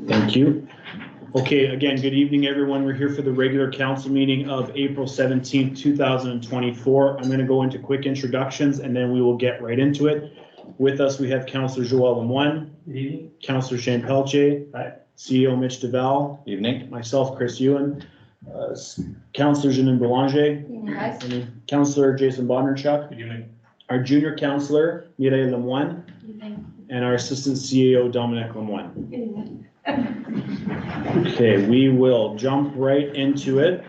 Thank you. Okay, again, good evening, everyone. We're here for the regular council meeting of April 17th, 2024. I'm going to go into quick introductions and then we will get right into it. With us, we have Councillor Joel Lemoine. Councillor Shane Pelche. Hi. CEO Mitch Duval. Evening. Myself, Chris Ewan. Councillor Janine Belanger. And Councillor Jason Bondarchuk. Good evening. Our junior councillor, Mireille Lemoine. And our assistant CEO, Dominic Lemoine. Okay, we will jump right into it.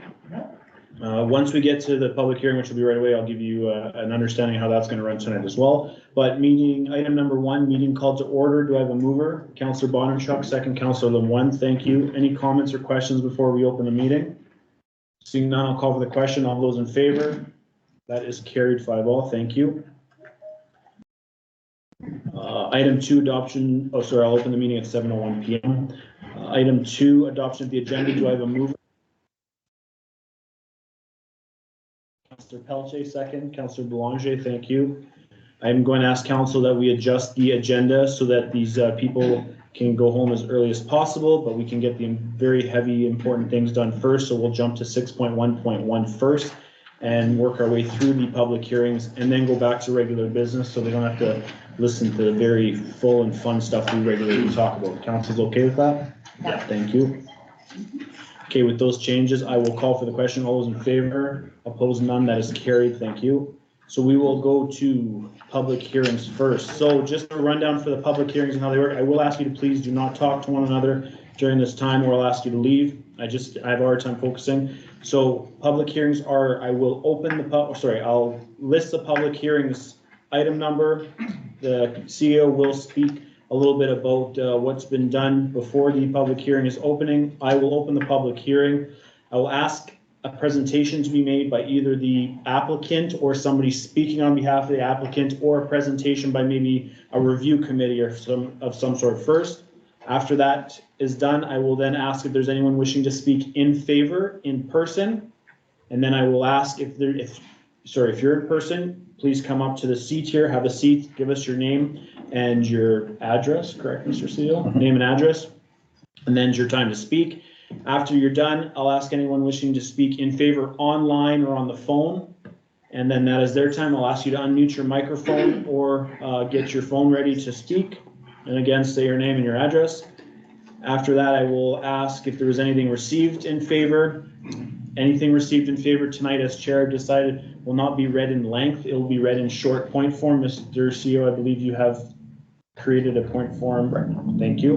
Once we get to the public hearing, which will be right away, I'll give you an understanding of how that's going to run tonight as well. But meeting item number 1, meeting called to order. Do I have a mover? Councillor Bondarchuk, second Councillor Lemoine. Thank you. Any comments or questions before we open the meeting? Seeing none, I'll call for the question. All those in favor? That is carried 5-all. Thank you. Item 2, adoption. Oh, sorry, I'll open the meeting at 7:01 p.m. Item 2, adoption of the agenda. Do I have a mover? Councillor Pelche, second. Councillor Belanger, thank you. I'm going to ask council that we adjust the agenda so that these people can go home as early as possible, but we can get the very heavy, important things done first. So we'll jump to 6.1.1 first and work our way through the public hearings and then go back to regular business so they don't have to listen to the very full and fun stuff we regularly talk about. Council's okay with that? Yeah. Thank you. Okay, with those changes, I will call for the question. All those in favor? Opposed? None. That is carried. Thank you. So we will go to public hearings first. So just a rundown for the public hearings and how they work. I will ask you to please do not talk to one another during this time, or I'll ask you to leave. I have a hard time focusing. So public hearings are, I will open the I'll list the public hearings item number. The CEO will speak a little bit about what's been done before the public hearing is opening. I will open the public hearing. I will ask a presentation to be made by either the applicant or somebody speaking on behalf of the applicant, or a presentation by maybe a review committee or some sort first. After that is done, I will then ask if there's anyone wishing to speak in favor in person. And then I will ask if you're in person, please come up to the seat here, have a seat, give us your name and your address, correct, Mr. CEO? Name and address, and then it's your time to speak. After you're done, I'll ask anyone wishing to speak in favor online or on the phone, and then that is their time. I'll ask you to unmute your microphone or get your phone ready to speak, and again, say your name and your address. After that, I will ask if there was anything received in favor. Anything received in favor tonight, as chair decided, will not be read in length. It will be read in short point form. Mr. CEO, I believe you have created a point form. Right. Thank you.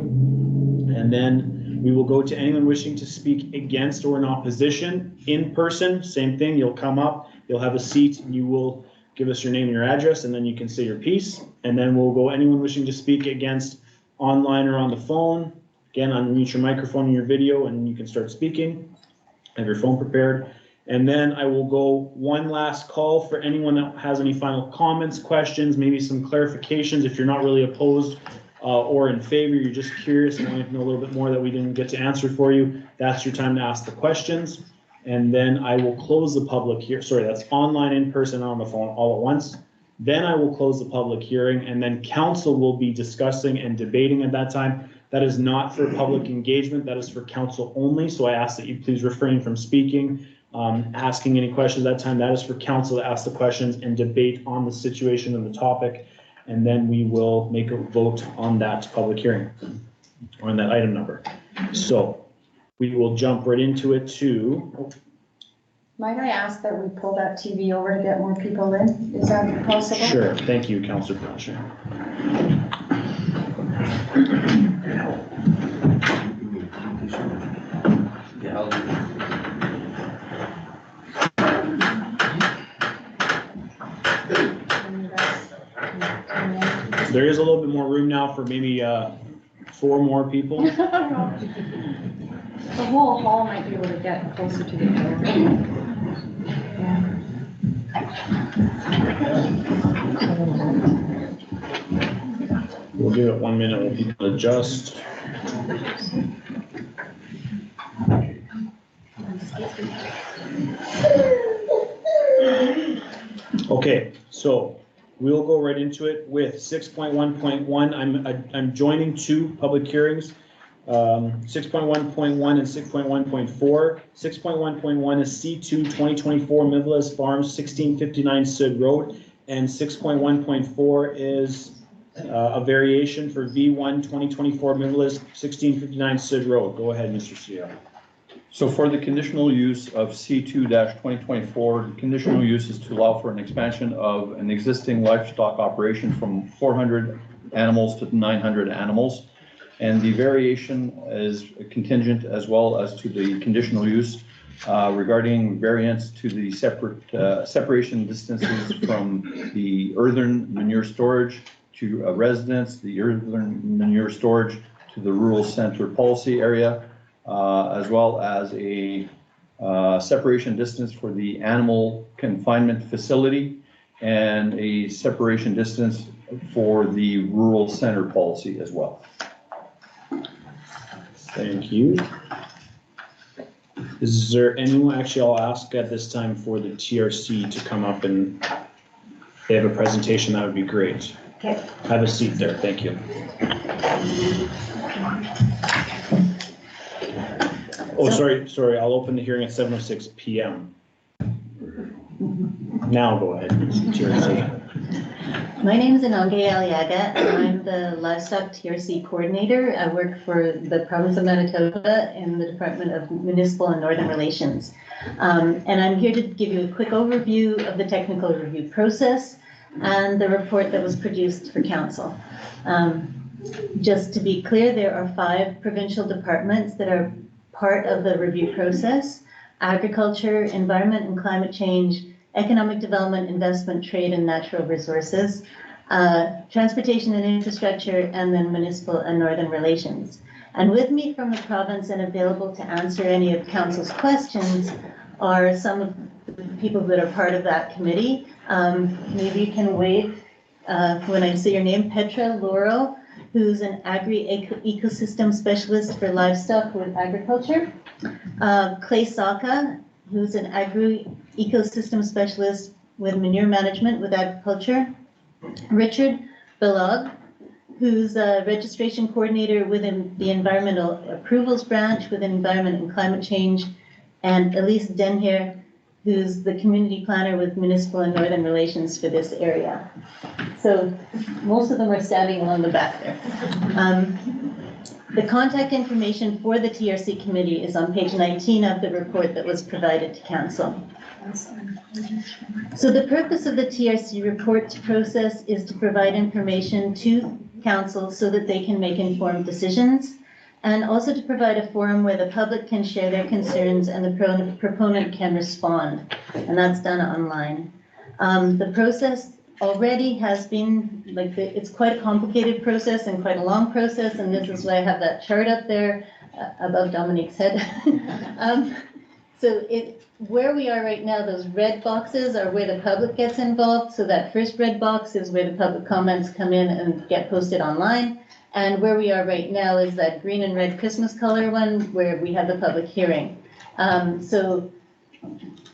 And then we will go to anyone wishing to speak against or in opposition in person. Same thing. You'll come up, you'll have a seat, and you will give us your name and your address, and then you can say your piece. And then we'll go anyone wishing to speak against online or on the phone. Again, unmute your microphone and your video, and you can start speaking. Have your phone prepared. And then I will go one last call for anyone that has any final comments, questions, maybe some clarifications. If you're not really opposed or in favor, you're just curious and want to know a little bit more that we didn't get to answer for you, that's your time to ask the questions. And then I will close the public here. Sorry, that's online, in person, on the phone, all at once. Then I will close the public hearing, and then council will be discussing and debating at that time. That is not for public engagement, that is for council only. So I ask that you please refrain from speaking, asking any questions at that time. That is for council to ask the questions and debate on the situation and the topic. And then we will make a vote on that public hearing, or on that item number. So we will jump right into it too. Might I ask that we pull that TV over to get more people in? Is that possible? Sure, thank you, Councillor Blanchard. There is a little bit more room now for maybe 4 more people. The whole hall might be able to get closer to the door. Yeah. We'll give it 1 minute while people adjust. Okay, so We'll go right into it with 6.1.1. I'm joining two public hearings. 6.1.1 and 6.1.4. 6.1.1 is C2 2024 Midwest Farms 1659 Sid Road, and 6.1.4 is a variation for V1 2024 Midwest 1659 Sid Road. Go ahead, Mr. Seal. So for the conditional use of C2-2024, the conditional use is to allow for an expansion of an existing livestock operation from 400 animals to 900 animals. And the variation is contingent as well as to the conditional use regarding variance to the separation distances from the earthen manure storage to a residence, the earthen manure storage to the rural center policy area, as well as a separation distance for the animal confinement facility and a separation distance for the rural center policy as well. Thank you. Is there anyone, actually I'll ask at this time for the TRC to come up and they have a presentation, that would be great. Okay. Have a seat there, thank you. Oh, sorry, I'll open the hearing at 7:06 p.m. Now go ahead, TRC. My name is Anange Aliaga, and I'm the Livestock TRC Coordinator. I work for the province of Manitoba in the Department of Municipal and Northern Relations. And I'm here to give you a quick overview of the technical review process and the report that was produced for council. Just to be clear, there are 5 provincial departments that are part of the review process: agriculture, environment and climate change, economic development, investment, trade and natural resources, transportation and infrastructure, and then municipal and northern relations. And with me from the province and available to answer any of council's questions are some of the people that are part of that committee. Maybe you can wave when I say your name. Petra Laurel, who's an agri-ecosystem specialist for livestock with agriculture. Clay Saka, who's an agri-ecosystem specialist with manure management with agriculture. Richard Belog, who's a registration coordinator within the environmental approvals branch within environment and climate change. And Elise Denher, who's the community planner with municipal and northern relations for this area. So most of them are standing along the back there. The contact information for the TRC committee is on page 19 of the report that was provided to council. So the purpose of the TRC report process is to provide information to council so that they can make informed decisions, and also to provide a forum where the public can share their concerns and the proponent can respond, and that's done online. The process already has been, it's quite a complicated process and quite a long process, and this is why I have that chart up there above Dominique's head. Where we are right now, those red boxes are where the public gets involved. So that first red box is where the public comments come in and get posted online. And where we are right now is that green and red Christmas color one where we have the public hearing. So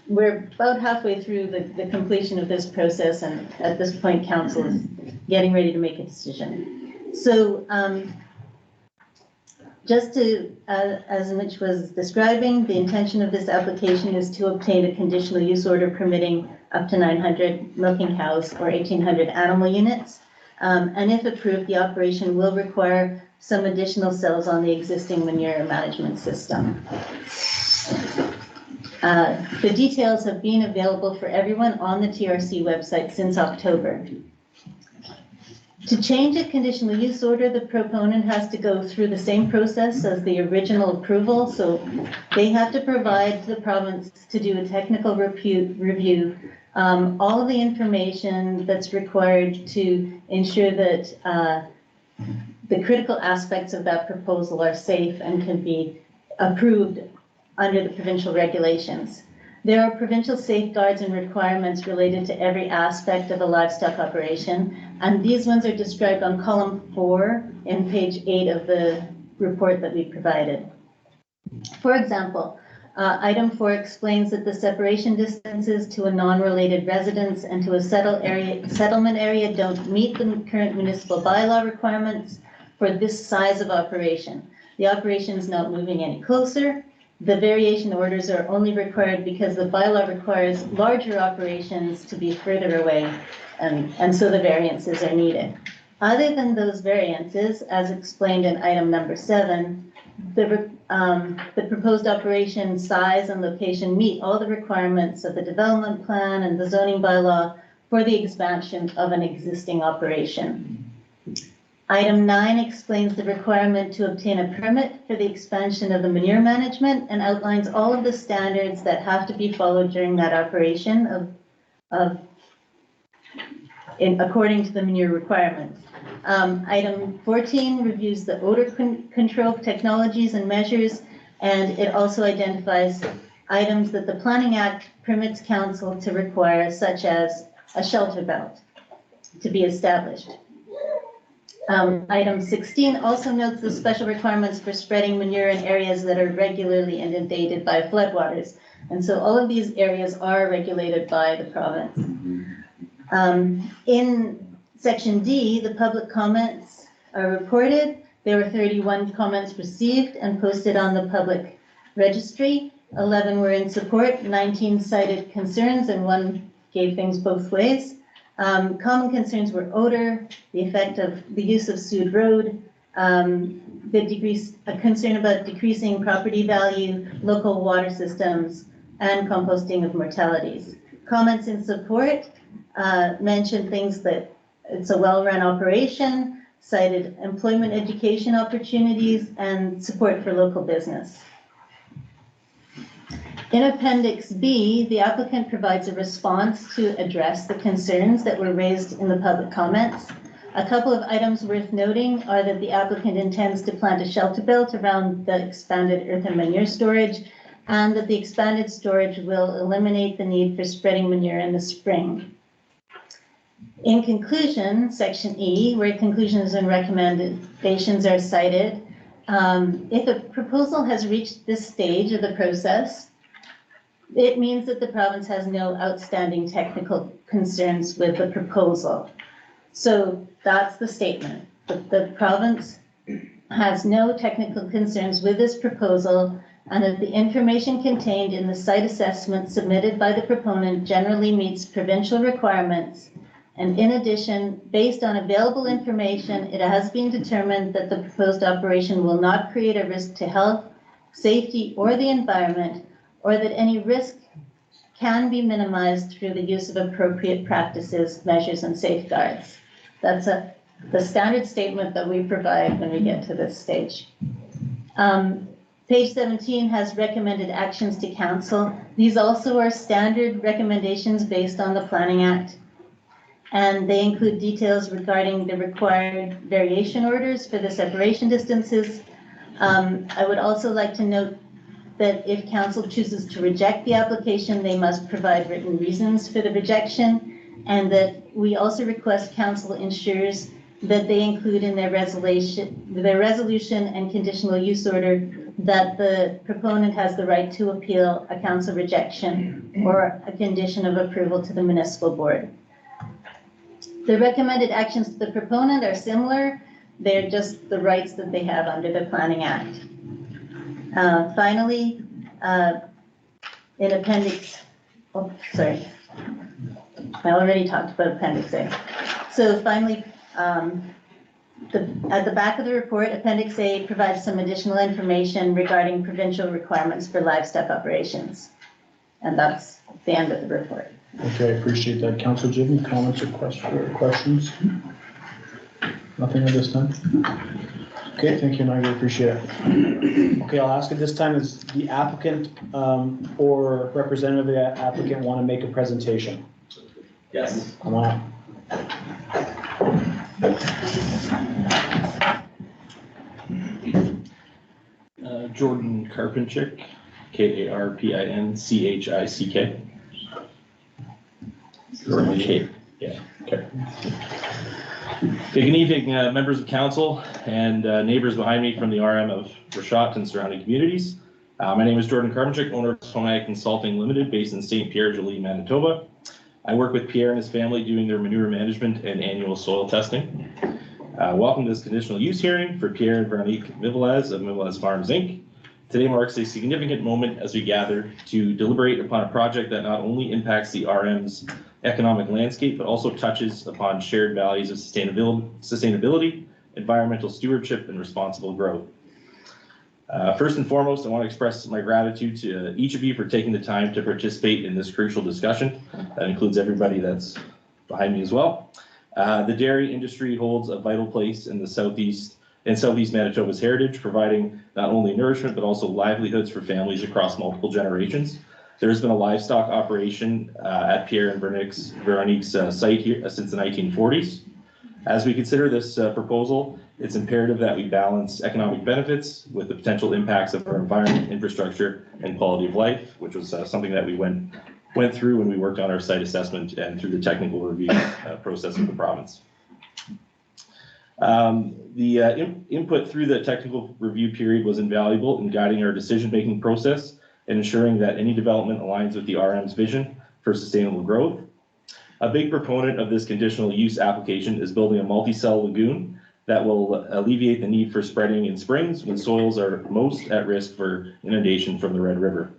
we're about halfway through the completion of this process, and at this point, council is getting ready to make a decision. So just to, as Mitch was describing, the intention of this application is to obtain a conditional use order permitting up to 900 milking cows or 1,800 animal units. And if approved, the operation will require some additional cells on the existing manure management system. The details have been available for everyone on the TRC website since October. To change a conditional use order, the proponent has to go through the same process as the original approval. So they have to provide the province to do a technical review, all of the information that's required to ensure that the critical aspects of that proposal are safe and can be approved under the provincial regulations. There are provincial safeguards and requirements related to every aspect of a livestock operation, and these ones are described on column 4 in page 8 of the report that we provided. For example, Item 4 explains that the separation distances to a non-related residence and to a settlement area don't meet the current municipal bylaw requirements for this size of operation. The operation is not moving any closer. The variation orders are only required because the bylaw requires larger operations to be further away, and so the variances are needed. Other than those variances, as explained in item number 7, the proposed operation size and location meet all the requirements of the development plan and the zoning bylaw for the expansion of an existing operation. Item 9 explains the requirement to obtain a permit for the expansion of the manure management and outlines all of the standards that have to be followed during that operation according to the manure requirements. Item 14 reviews the odor control technologies and measures, and it also identifies items that the Planning Act permits council to require, such as a shelter belt to be established. Item 16 also notes the special requirements for spreading manure in areas that are regularly inundated by floodwaters. And so all of these areas are regulated by the province. In section D, the public comments are reported. There were 31 comments received and posted on the public registry. 11 were in support, 19 cited concerns, and 1 gave things both ways. Common concerns were odor, the effect of the use of Seward Road, a concern about decreasing property value, local water systems, and composting of mortalities. Comments in support mentioned things that it's a well-run operation, cited employment education opportunities, and support for local business. In Appendix B, the applicant provides a response to address the concerns that were raised in the public comments. A couple of items worth noting are that the applicant intends to plant a shelter belt around the expanded earth and manure storage, and that the expanded storage will eliminate the need for spreading manure in the spring. In conclusion, section E, where conclusions and recommendations are cited, if a proposal has reached this stage of the process, it means that the province has no outstanding technical concerns with the proposal. So that's the statement. The province has no technical concerns with this proposal, and that the information contained in the site assessment submitted by the proponent generally meets provincial requirements. And in addition, based on available information, it has been determined that the proposed operation will not create a risk to health, safety, or the environment, or that any risk can be minimized through the use of appropriate practices, measures, and safeguards. That's the standard statement that we provide when we get to this stage. Page 17 has recommended actions to council. These also are standard recommendations based on the Planning Act, and they include details regarding the required variation orders for the separation distances. I would also like to note that if council chooses to reject the application, they must provide written reasons for the rejection, and that we also request council ensures that they include in their resolution and conditional use order that the proponent has the right to appeal a council rejection or a condition of approval to the municipal board. The recommended actions to the proponent are similar. They're just the rights that they have under the Planning Act. Finally, in Appendix, I already talked about Appendix A. So finally, at the back of the report, Appendix A provides some additional information regarding provincial requirements for livestock operations. And that's the end of the report. Okay, I appreciate that. Councilor, do you have any comments or questions? Nothing at this time? Okay, thank you, Nigel, appreciate it. Okay, I'll ask at this time, is the applicant or representative of the applicant want to make a presentation? Yes. Come on up. Jordan Karpinchick, Karpinchick. Yeah, okay. Good evening, members of council and neighbors behind me from the RM of Rashot and surrounding communities. My name is Jordan Karpinchik, owner of Sonai Consulting Limited, based in St. Pierre, Jolie, Manitoba. I work with Pierre and his family doing their manure management and annual soil testing. Welcome to this conditional use hearing for Pierre and Veronique Mivelez of Mivelez Farms, Inc. Today marks a significant moment as we gather to deliberate upon a project that not only impacts the RM's economic landscape, but also touches upon shared values of sustainability, environmental stewardship, and responsible growth. First and foremost, I want to express my gratitude to each of you for taking the time to participate in this crucial discussion. That includes everybody that's behind me as well. The dairy industry holds a vital place in the Southeast Manitoba's heritage, providing not only nourishment, but also livelihoods for families across multiple generations. There has been a livestock operation at Pierre and Veronique's site here since the 1940s. As we consider this proposal, it's imperative that we balance economic benefits with the potential impacts of our environment, infrastructure, and quality of life, which was something that we went through when we worked on our site assessment and through the technical review process of the province. The input through the technical review period was invaluable in guiding our decision-making process and ensuring that any development aligns with the RM's vision for sustainable growth. A big proponent of this conditional use application is building a multi-cell lagoon that will alleviate the need for spreading in springs when soils are most at risk for inundation from the Red River.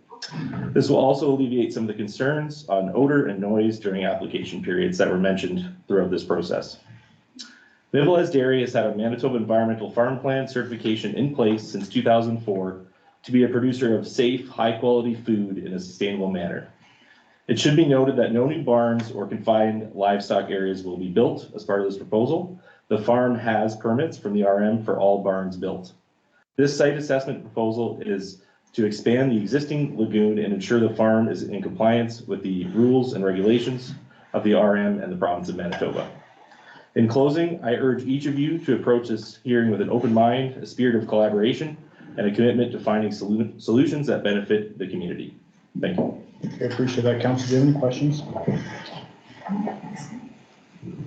This will also alleviate some of the concerns on odor and noise during application periods that were mentioned throughout this process. Mivelez Dairy has had a Manitoba Environmental Farm Plan certification in place since 2004 to be a producer of safe, high-quality food in a sustainable manner. It should be noted that no new barns or confined livestock areas will be built as part of this proposal. The farm has permits from the RM for all barns built. This site assessment proposal is to expand the existing lagoon and ensure the farm is in compliance with the rules and regulations of the RM and the province of Manitoba. In closing, I urge each of you to approach this hearing with an open mind, a spirit of collaboration, and a commitment to finding solutions that benefit the community. Thank you. I appreciate that. Council, do you have any questions?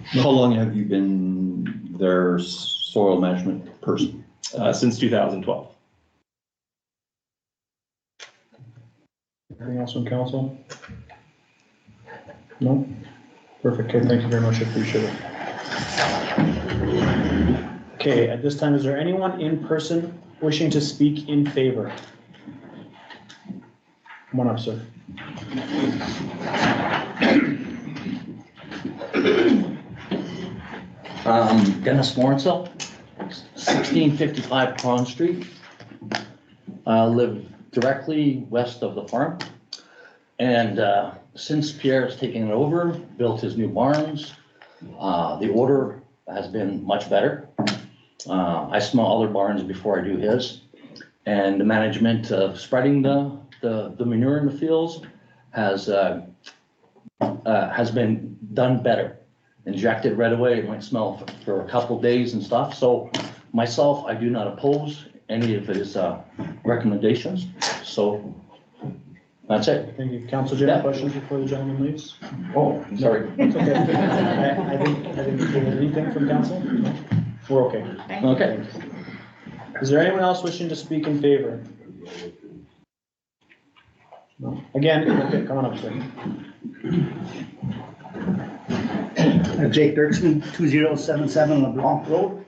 How long have you been their soil management person? Since 2012. Anything else from council? No? Perfect. Okay, thank you very much. I appreciate it. Okay, at this time, is there anyone in person wishing to speak in favor? Come on up, sir. Dennis Morrinsell, 1655 Pond Street. Live directly west of the farm. And since Pierre has taken it over, built his new barns, the odor has been much better. I smell other barns before I do his. And the management of spreading the manure in the fields has been done better. Injected right away, it might smell for a couple days and stuff. So myself, I do not oppose any of his recommendations. So that's it. Thank you. Council, do you have any questions before the gentleman leaves? Oh, sorry. It's okay. I didn't hear anything from council. No? We're okay. Okay. Is there anyone else wishing to speak in favor? No. Again, okay, come on up, sir. Jake Dirksen, 2077 LeBlanc Road.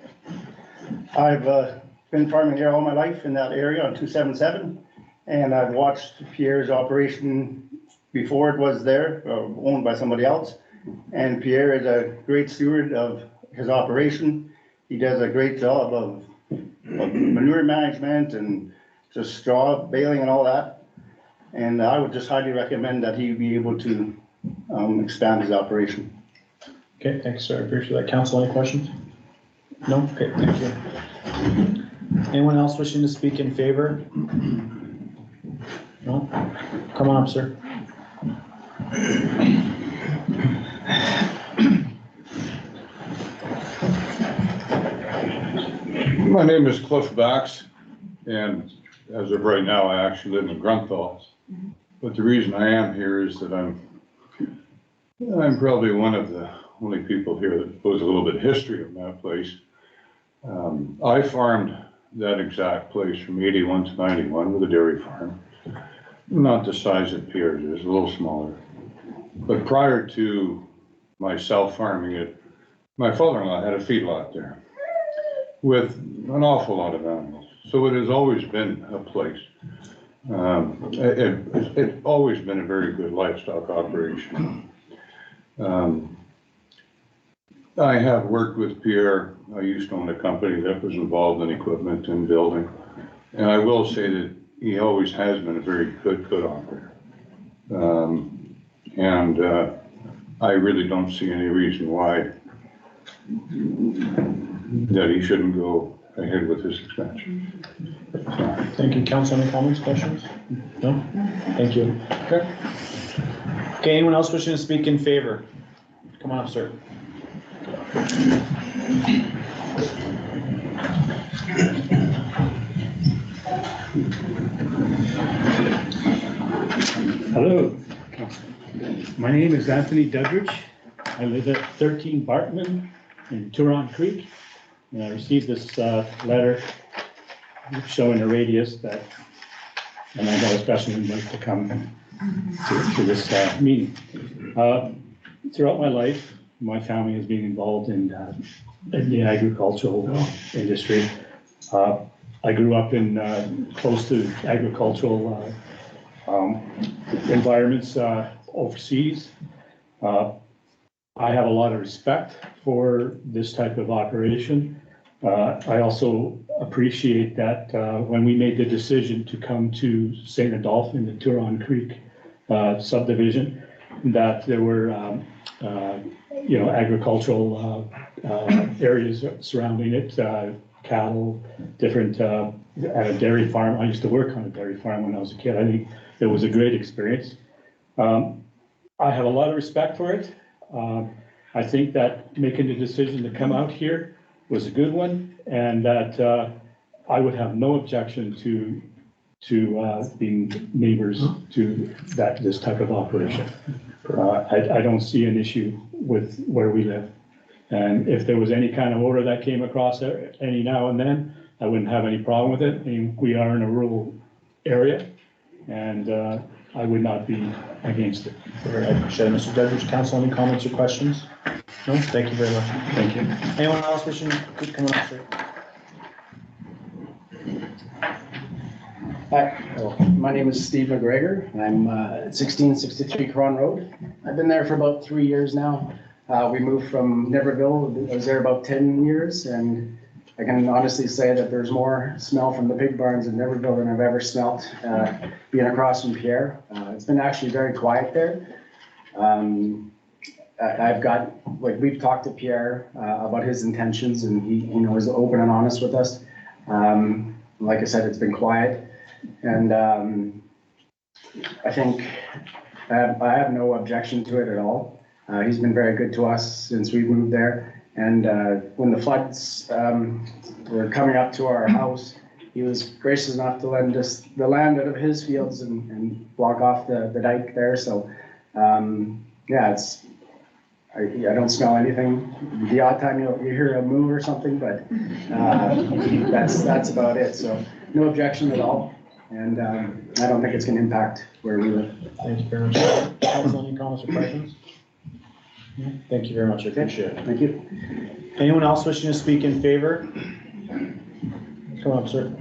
I've been farming here all my life in that area on 277, and I've watched Pierre's operation before it was there, owned by somebody else. And Pierre is a great steward of his operation. He does a great job of manure management and just straw baling and all that. And I would just highly recommend that he be able to expand his operation. Okay, thanks, sir. I appreciate that. Council, any questions? No? Okay, thank you. Anyone else wishing to speak in favor? No? Come on up, sir. My name is Cliff Bax, and as of right now, I actually live in Grunthal. But the reason I am here is that I'm probably one of the only people here that knows a little bit of history of that place. I farmed that exact place from 81 to 91 with a dairy farm. Not the size that Pierre's is, a little smaller. But prior to myself farming it, my father-in-law had a feedlot there with an awful lot of animals. So it has always been a place. It's always been a very good livestock operation. I have worked with Pierre. I used to own a company that was involved in equipment and building. And I will say that he always has been a very good operator. I really don't see any reason why that he shouldn't go ahead with this expansion. Thank you. Council, any comments, questions? No? Thank you. Okay. Okay, anyone else wishing to speak in favor? Come on up, sir. Hello, my name is Anthony Duddridge. I live at 13 Bartman in Turon Creek. And I received this letter showing a radius that, and I know especially would like to come to this meeting. Throughout my life, my family has been involved in the agricultural industry. I grew up in close to agricultural environments overseas. I have a lot of respect for this type of operation. I also appreciate that when we made the decision to come to St. Adolphe in the Turon Creek subdivision, that there were agricultural areas surrounding it, cattle, different, at a dairy farm. I used to work on a dairy farm when I was a kid. I think it was a great experience. I have a lot of respect for it. I think that making the decision to come out here was a good one, and that I would have no objection to being neighbors to this type of operation. I don't see an issue with where we live. And if there was any kind of order that came across any now and then, I wouldn't have any problem with it. I mean, we are in a rural area, and I would not be against it. I appreciate it, Mr. Duddridge. Council, any comments or questions? No? Thank you very much. Thank you. Anyone else wishing to come up, sir? Hi, my name is Steve McGregor. I'm at 1663 Cron Road. I've been there for about 3 years now. We moved from Niverville. I was there about 10 years, and I can honestly say that there's more smell from the pig barns in Niverville than I've ever smelt being across from Pierre. It's been actually very quiet there. I've got, like, we've talked to Pierre about his intentions, and he was open and honest with us. Like I said, it's been quiet. And I think I have no objection to it at all. He's been very good to us since we moved there. And when the floods were coming up to our house, he was gracious enough to lend us the land out of his fields and block off the dike there. So yeah, I don't smell anything. The odd time you hear a moo or something, but that's about it. So no objection at all. And I don't think it's going to impact where we live. Thank you very much. Council, any comments or questions? No? Thank you very much. I appreciate it. Thank you. Anyone else wishing to speak in favor? Come up, sir.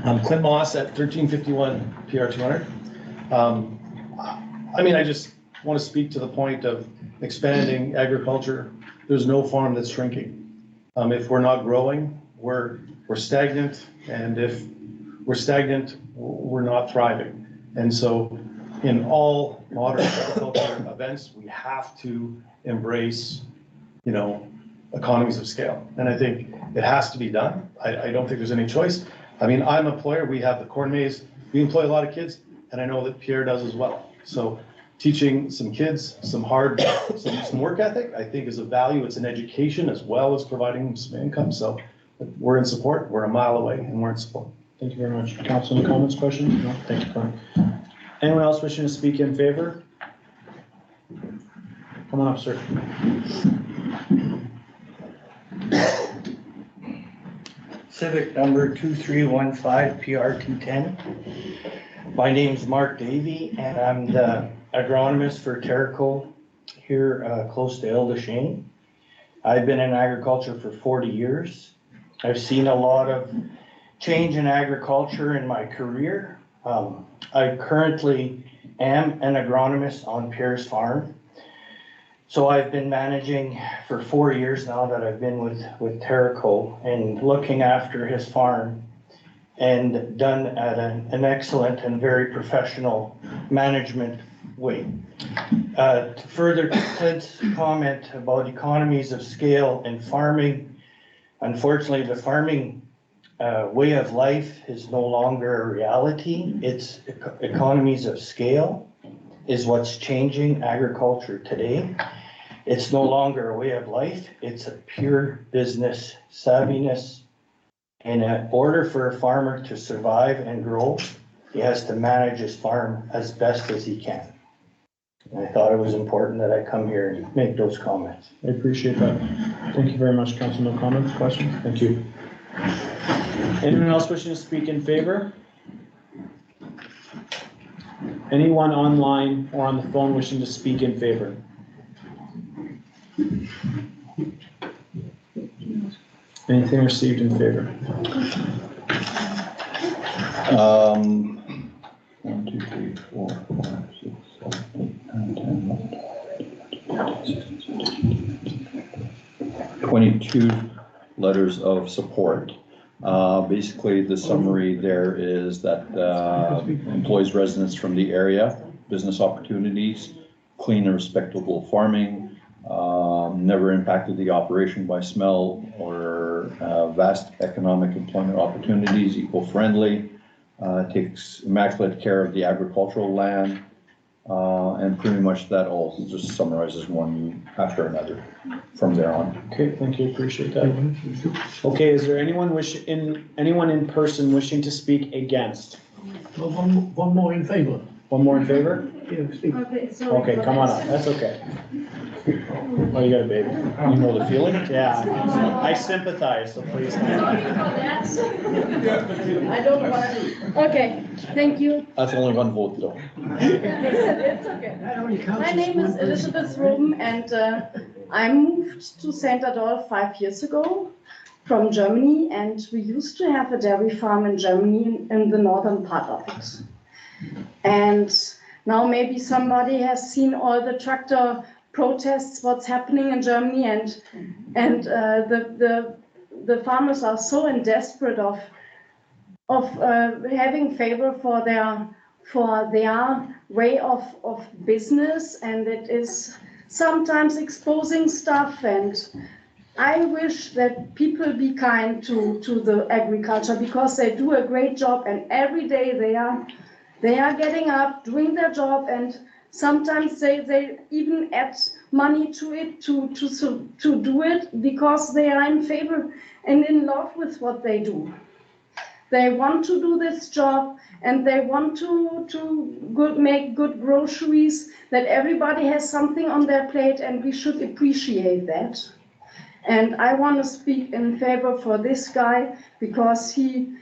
I'm Clint Moss at 1351 PR 200. I just want to speak to the point of expanding agriculture. There's no farm that's shrinking. If we're not growing, we're stagnant, and if we're stagnant, we're not thriving. And so in all modern agriculture events, we have to embrace, economies of scale. And I think it has to be done. I don't think there's any choice. I'm an employer. We have the corn maze. We employ a lot of kids, and I know that Pierre does as well. So teaching some kids some work ethic, I think, is a value. It's an education as well as providing them some income. So we're in support. We're a mile away, and we're in support. Thank you very much. Council, any comments, questions? No? Thank you, Clint. Anyone else wishing to speak in favor? Come on up, sir. Civic number 2315 PR 210. My name's Mark Davey and I'm the agronomist for Terrico here close to El Deshane. I've been in agriculture for 40 years. I've seen a lot of change in agriculture in my career. I currently am an agronomist on Pierre's farm. So I've been managing for 4 years now that I've been with Terrico and looking after his farm and done at an excellent and very professional management way. To further Clint's comment about economies of scale and farming, unfortunately the farming way of life is no longer a reality. It's economies of scale is what's changing agriculture today. It's no longer a way of life, it's a pure business savviness. And in order for a farmer to survive and grow, he has to manage his farm as best as he can. And I thought it was important that I come here and make those comments. I appreciate that. Thank you very much, Council. No comments, questions? Thank you. Anyone else wishing to speak in favor? Anyone online or on the phone wishing to speak in favor? Anything received in favor? 1, 2, 3, 4, 5, 6, 7, 8, 9, 10, 22 letters of support. Basically, the summary there is that employs residents from the area, business opportunities, clean and respectable farming, never impacted the operation by smell or vast economic employment opportunities, eco-friendly, takes immaculate care of the agricultural land, and pretty much that all just summarizes one after another from there on. Okay, thank you, appreciate that. Okay, is there anyone in person wishing to speak against? Well, one more in favor. One more in favor? Yeah, speak. Okay, come on up, that's okay. Oh, you got a baby. You know the feeling? Yeah, I sympathize, so please. I don't want to. Okay, thank you. That's only one vote though. It's okay. My name is Elizabeth Roben and I moved to St. Adolphe 5 years ago from Germany, and we used to have a dairy farm in Germany in the northern part of it. And now maybe somebody has seen all the tractor protests, what's happening in Germany, and the farmers are so in desperate of having favor for their way of business, and it is sometimes exposing stuff. And I wish that people be kind to the agriculture, because they do a great job, and every day they are getting up, doing their job, and sometimes they even add money to it to do it, because they are in favor and in love with what they do. They want to do this job, and they want to make good groceries, that everybody has something on their plate, and we should appreciate that. And I want to speak in favor for this guy, because he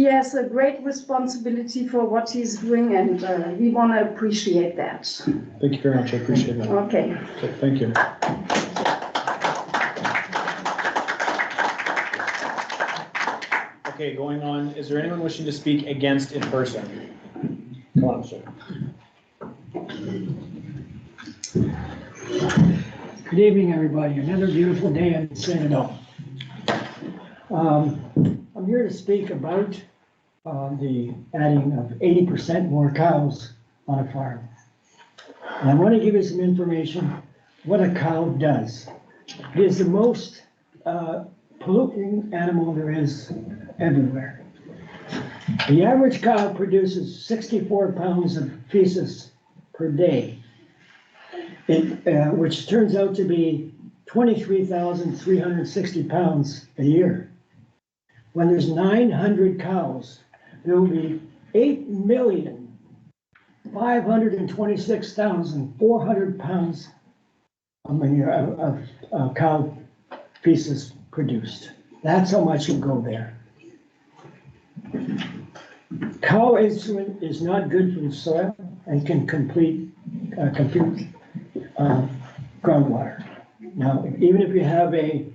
has a great responsibility for what he's doing, and we want to appreciate that. Thank you very much, I appreciate that. Okay. Okay, thank you. Okay, going on, is there anyone wishing to speak against in person? Come on, sir. Good evening, everybody. Another beautiful day in St. Adolphe. I'm here to speak about the adding of 80% more cows on a farm. And I want to give you some information what a cow does. It is the most polluting animal there is everywhere. The average cow produces 64 pounds of feces per day, which turns out to be 23,360 pounds a year. When there's 900 cows, there will be 8,526,400 pounds of cow feces produced. That's how much will go there. Cow instrument is not good for the soil and can compute groundwater. Now, even if you have a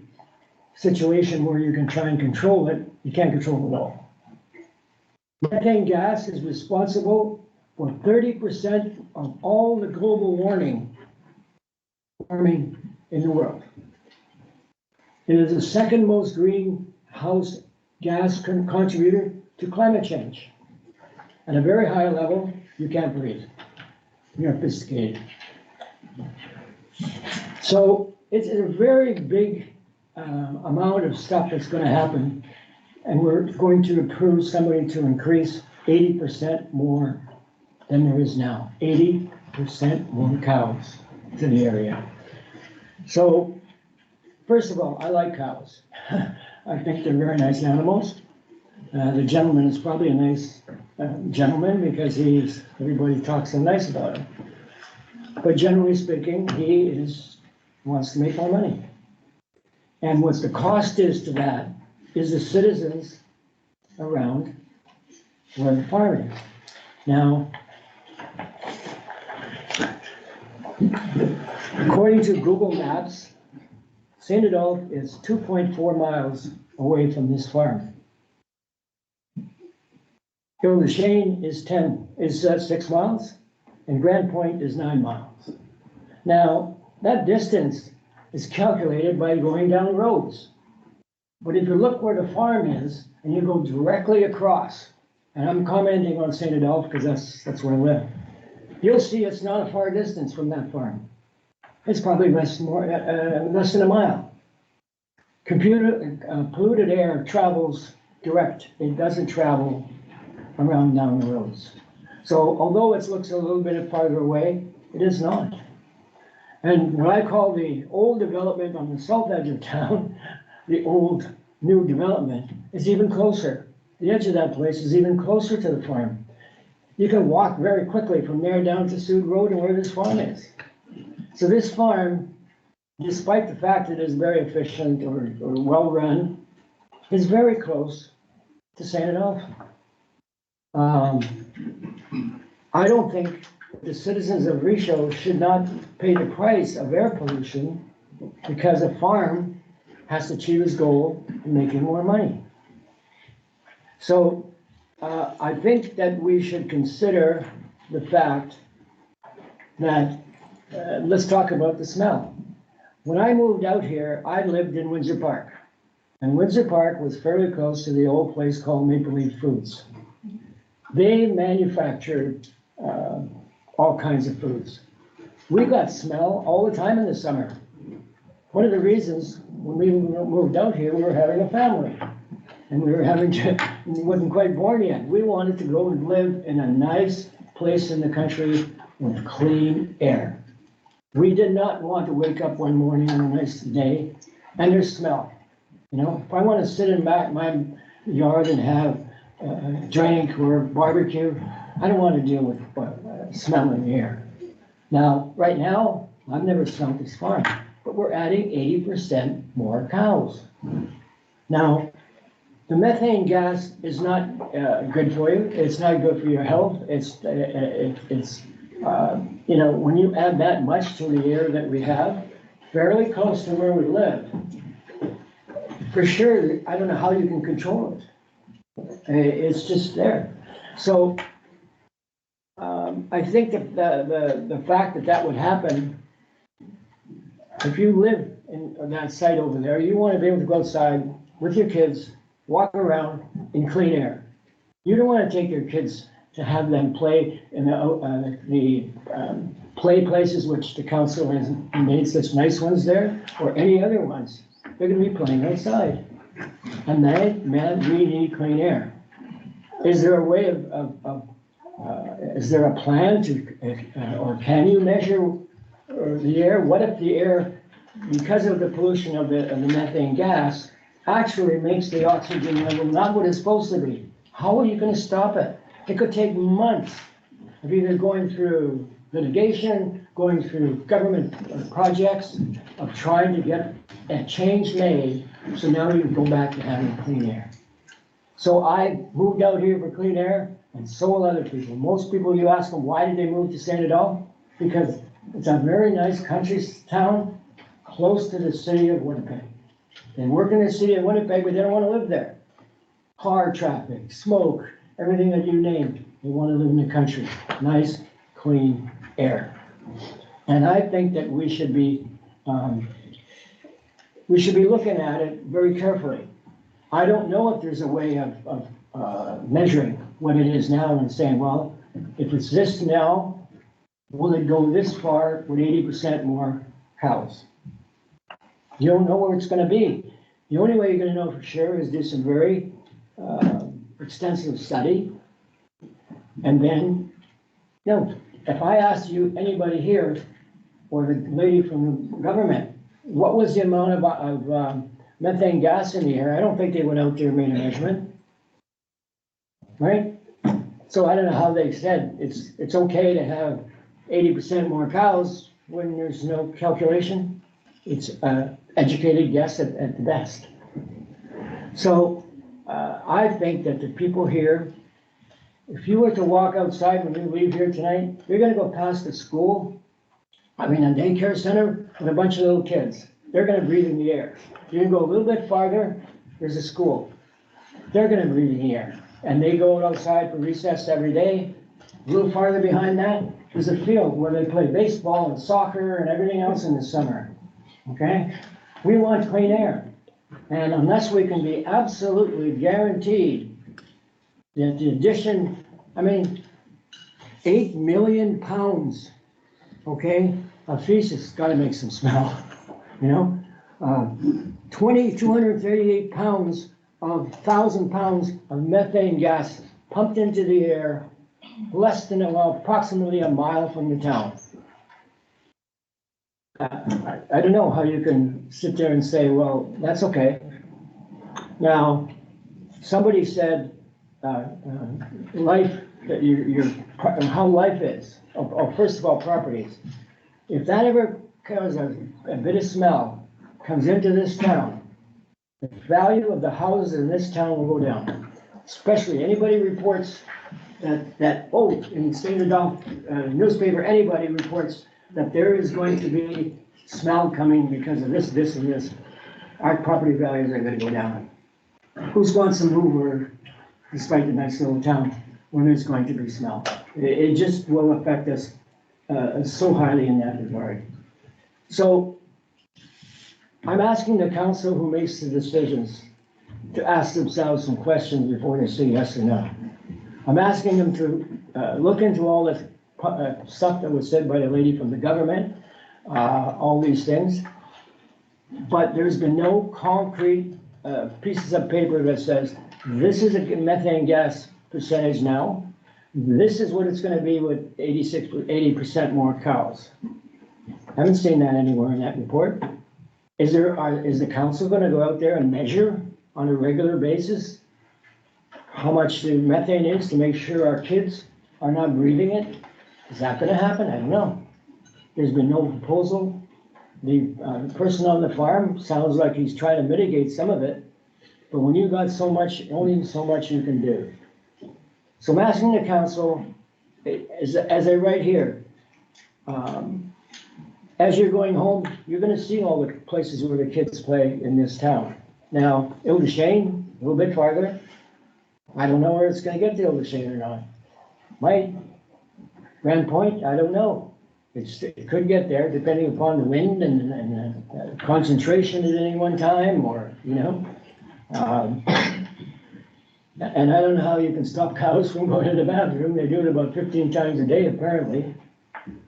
situation where you can try and control it, you can't control it all. Methane gas is responsible for 30% of all the global warming in the world. It is the second most greenhouse gas contributor to climate change. At a very high level, you can't breathe. You're sophisticated. So it's a very big amount of stuff that's going to happen, and we're going to approve somebody to increase 80% more than there is now. 80% more cows to the area. So, first of all, I like cows. I think they're very nice animals. The gentleman is probably a nice gentleman because everybody talks so nice about him. But generally speaking, he wants to make more money. And what the cost is to that is the citizens around where the farm is. Now, according to Google Maps, St. Adolphe is 2.4 miles away from this farm. Île-des-Chênes is 6 miles, and Grand Point is 9 miles. Now, that distance is calculated by going down roads. But if you look where the farm is, and you go directly across, and I'm commenting on St. Adolphe because that's where I live, you'll see it's not a far distance from that farm. It's probably less than a mile. Polluted air travels direct. It doesn't travel around down the roads. So although it looks a little bit farther away, it is not. And what I call the old development on the south edge of town, the old new development, is even closer. The edge of that place is even closer to the farm. You can walk very quickly from there down to Sud Road and where this farm is. So this farm, despite the fact it is very efficient or well run, is very close to St. Adolphe. I don't think the citizens of Richaud should not pay the price of air pollution because a farm has to achieve its goal of making more money. So I think that we should consider the fact that, let's talk about the smell. When I moved out here, I lived in Windsor Park. And Windsor Park was fairly close to the old place called Maple Leaf Foods. They manufactured all kinds of foods. We got smell all the time in the summer. One of the reasons when we moved out here, we were having a family. And we wasn't quite born yet. We wanted to go and live in a nice place in the country with clean air. We did not want to wake up one morning on a nice day and there's smell. You know, if I want to sit in my yard and have a drink or barbecue, I don't want to deal with smell in the air. Now, right now, I've never smelled this farm, but we're adding 80% more cows. Now, the methane gas is not good for you. It's not good for your health. It's you know, when you add that much to the air that we have, fairly close to where we live, for sure, I don't know how you can control it. It's just there. So I think that the fact that would happen, if you live in that site over there, you want to be able to go outside with your kids, walk around in clean air. You don't want to take your kids to have them play in the play places which the council has made such nice ones there, or any other ones. They're going to be playing outside. And we need clean air. Is there a way is there a plan to, or can you measure the air? What if the air, because of the pollution of the methane gas, actually makes the oxygen level not what it's supposed to be? How are you going to stop it? It could take months of either going through litigation, going through government projects, of trying to get a change made so now you go back to having clean air. So I moved out here for clean air, and so will other people. Most people, you ask them, why did they move to St. Adolphe? Because it's a very nice country town, close to the city of Winnipeg. They work in the city of Winnipeg, but they don't want to live there. Car traffic, smoke, everything that you named, they want to live in the country. Nice, clean air. And I think that we should be looking at it very carefully. I don't know if there's a way of measuring what it is now and saying, well, if it's this now, will it go this far with 80% more cows? You don't know where it's gonna be. The only way you're gonna know for sure is do some very extensive study. And then, you know, if I asked you, anybody here, or the lady from the government, what was the amount of methane gas in the air? I don't think they went out there and made a measurement. Right? So I don't know how they said it's okay to have 80% more cows when there's no calculation. It's educated guess at the best. So I think that the people here, if you were to walk outside when you leave here tonight, you're gonna go past the school, I mean, a daycare center with a bunch of little kids. They're gonna breathe in the air. You're gonna go a little bit farther, there's a school. They're gonna breathe in the air. And they go outside for recess every day. A little farther behind that, there's a field where they play baseball and soccer and everything else in the summer. Okay? We want clean air. And unless we can be absolutely guaranteed that the addition, I mean, 8 million pounds, okay, of feces, gotta make some smell, you know? 238 pounds of 1,000 pounds of methane gas pumped into the air less than, approximately a mile from the town. I don't know how you can sit there and say, well, that's okay. Now, somebody said, life, that how life is, first of all, properties. If that ever comes, a bit of smell comes into this town, the value of the houses in this town will go down. Especially anybody reports that in St. Adolphe newspaper, anybody reports that there is going to be smell coming because of this, and this. Our property values are gonna go down. Who's wants to move where, despite the nice little town, when there's going to be smell? It just will affect us so highly in that regard. So I'm asking the council who makes the decisions to ask themselves some questions before they say yes or no. I'm asking them to look into all the stuff that was said by the lady from the government, all these things. But there's been no concrete pieces of paper that says, this is a methane gas percentage now. This is what it's gonna be with 80% more cows. I haven't seen that anywhere in that report. Is the council gonna go out there and measure on a regular basis how much the methane is to make sure our kids are not breathing it? Is that gonna happen? I don't know. There's been no proposal. The person on the farm sounds like he's trying to mitigate some of it, but when you've got so much, only so much you can do. So I'm asking the council, as I write here, as you're going home, you're gonna see all the places where the kids play in this town. Now, Ile-des-Chênes, a little bit farther, I don't know where it's gonna get to Ile-des-Chênes or not. Might. Grand Point, I don't know. It could get there depending upon the wind and concentration at any one time, or, you know. And I don't know how you can stop cows from going to the bathroom. They do it about 15 times a day, apparently.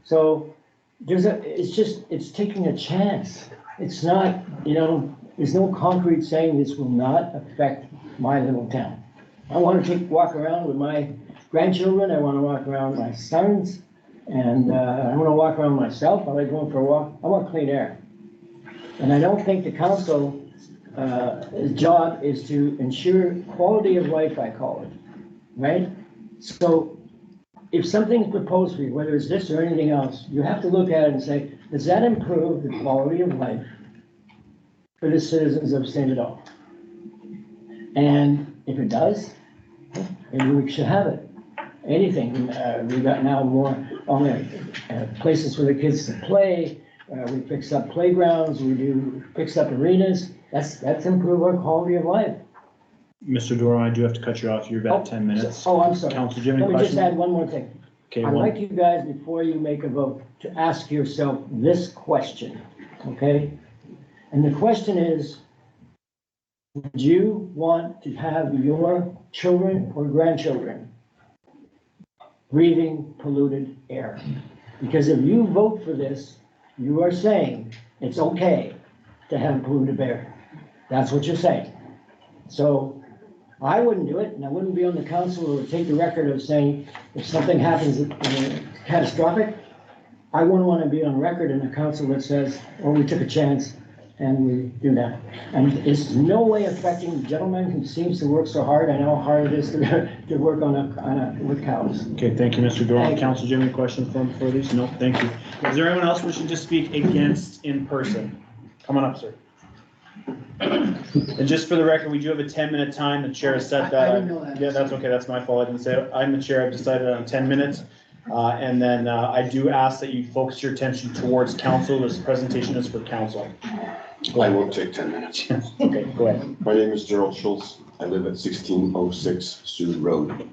So it's taking a chance. It's not, you know, there's no concrete saying this will not affect my little town. I want to walk around with my grandchildren. I want to walk around with my sons. And I want to walk around myself. I like going for a walk. I want clean air. And I don't think the council's job is to ensure quality of life, I call it, right? So if something's proposed for you, whether it's this or anything else, you have to look at it and say, does that improve the quality of life for the citizens of St. Adolphe? And if it does, maybe we should have it. Anything, we got now more, places for the kids to play, we fix up playgrounds, we do fix up arenas, that's improve our quality of life. Mr. Doran, I do have to cut you off. You're about 10 minutes. Oh, I'm sorry. Council, do you have any Let me just questions? add one more thing. Okay, I'd one. like you guys, before you make a vote, to ask yourself this question, okay? And the question is, would you want to have your children or grandchildren breathing polluted air? Because if you vote for this, you are saying it's okay to have polluted air. That's what you're saying. So I wouldn't do it, and I wouldn't be on the council who would take the record of saying if something happens catastrophic, I wouldn't want to be on record in a council that says, oh, we took a chance and we do that. And it's no way affecting the gentleman who seems to work so hard. I know how hard it is to work with cows. Okay, thank you, Mr. Doran. Thank you. Council, do you have any questions for these? No, thank you. Is there anyone else wishing to speak against in person? Come on up, sir. And just for the record, we do have a 10-minute time. The chair has set that. I didn't know that. Yeah, that's okay. That's my fault. I didn't say it. I'm the chair. I've decided on 10 minutes. And then I do ask that you focus your attention towards council. This presentation is for council. I won't take 10 minutes. Okay, go ahead. My name is Gerald Schultz. I live at 1606 Sud Road.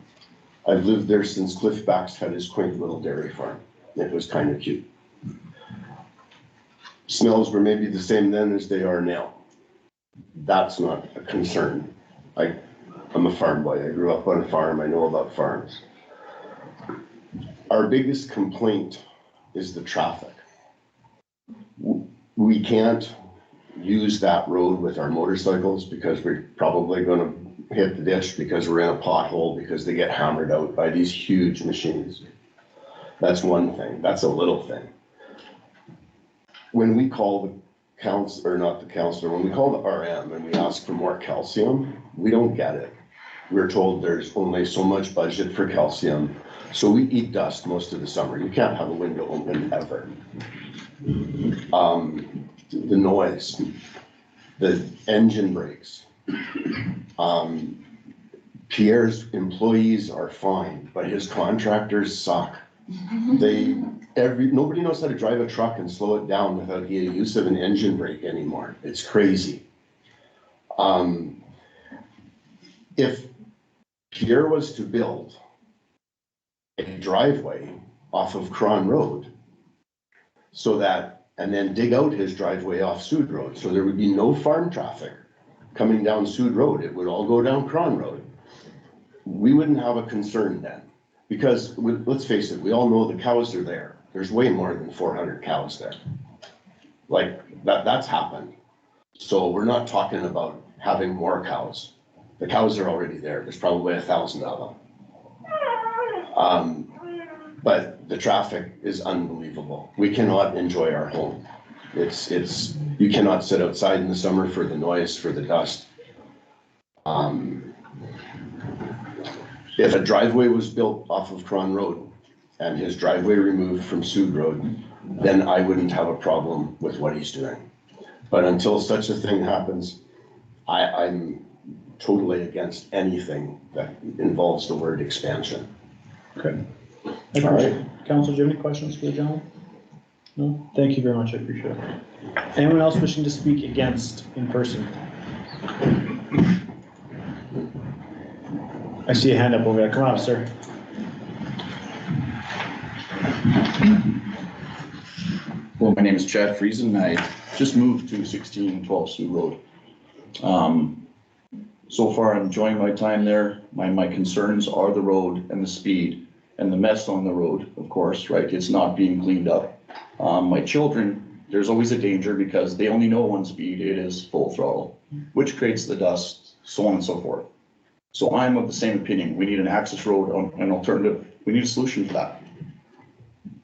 I've lived there since Cliff Bax had his quaint little dairy farm. It was kind of cute. Smells were maybe the same then as they are now. That's not a concern. I'm a farm boy. I grew up on a farm. I know about farms. Our biggest complaint is the traffic. We can't use that road with our motorcycles because we're probably going to hit the ditch because we're in a pothole because they get hammered out by these huge machines. That's one thing. That's a little thing. When we call the when we call the RM and we ask for more calcium, we don't get it. We're told there's only so much budget for calcium, so we eat dust most of the summer. You can't have a window open ever. The noise, the engine brakes. Pierre's employees are fine, but his contractors suck. Nobody knows how to drive a truck and slow it down without the use of an engine brake anymore. It's crazy. If Pierre was to build a driveway off of Cron Road and then dig out his driveway off Sud Road, so there would be no farm traffic coming down Sud Road, it would all go down Cron Road. We wouldn't have a concern then, because let's face it, we all know the cows are there. There's way more than 400 cows there. Like that's happened. So we're not talking about having more cows. The cows are already there. There's probably 1,000 of them. But the traffic is unbelievable. We cannot enjoy our home. You cannot sit outside in the summer for the noise, for the dust. If a driveway was built off of Cron Road and his driveway removed from Sud Road, then I wouldn't have a problem with what he's doing. But until such a thing happens, I'm totally against anything that involves the word expansion. Okay. All right. Council, do you have any questions for the gentleman? No? Thank you very much. I appreciate it. Anyone else wishing to speak against in person? I see a hand up over there. Come on, sir. Well, my name is Chad Friesen. I just moved to 1612 Sioux Road. So far, I'm enjoying my time there. My concerns are the road and the speed and the mess on the road, of course, right? It's not being cleaned up. My children, there's always a danger because they only know one speed. It is full throttle, which creates the dust, so on and so forth. So I'm of the same opinion. We need an access road, an alternative. We need a solution for that.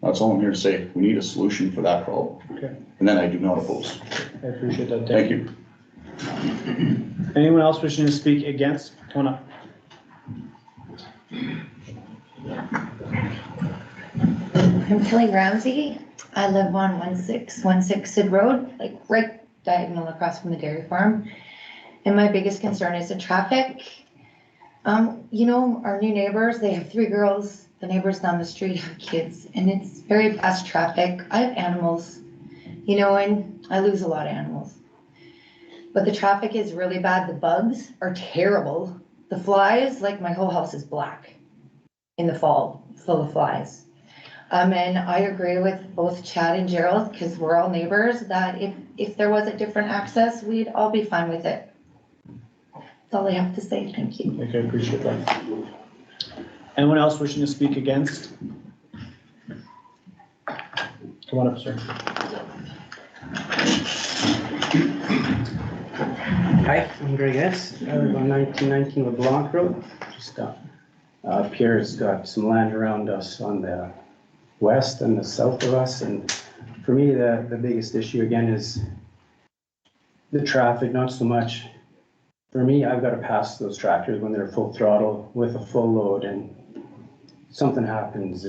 That's all I'm here to say. We need a solution for that problem. Okay. And then I do not oppose. I appreciate that. Thank you. Anyone else wishing to speak against? Come on up. I'm Kelly Ramsey. I live on 1616 Sid Road, like right diagonal across from the dairy farm. And my biggest concern is the traffic. You know, our new neighbors, they have 3 girls. The neighbors down the street have kids, and it's very fast traffic. I have animals, you know, and I lose a lot of animals. But the traffic is really bad. The bugs are terrible. The flies, like my whole house is black in the fall, full of flies. And I agree with both Chad and Gerald, because we're all neighbors, that if there was a different access, we'd all be fine with it. That's all I have to say. Thank you. Okay, I appreciate that. Anyone else wishing to speak against? Come on up, sir. Hi, I'm Greg S. I live on 1919 LeBlanc Road. Just Pierre's got some land around us on the west and the south of us, and for me, the biggest issue again is the traffic, not so much. For me, I've got to pass those tractors when they're full throttle with a full load, and something happens,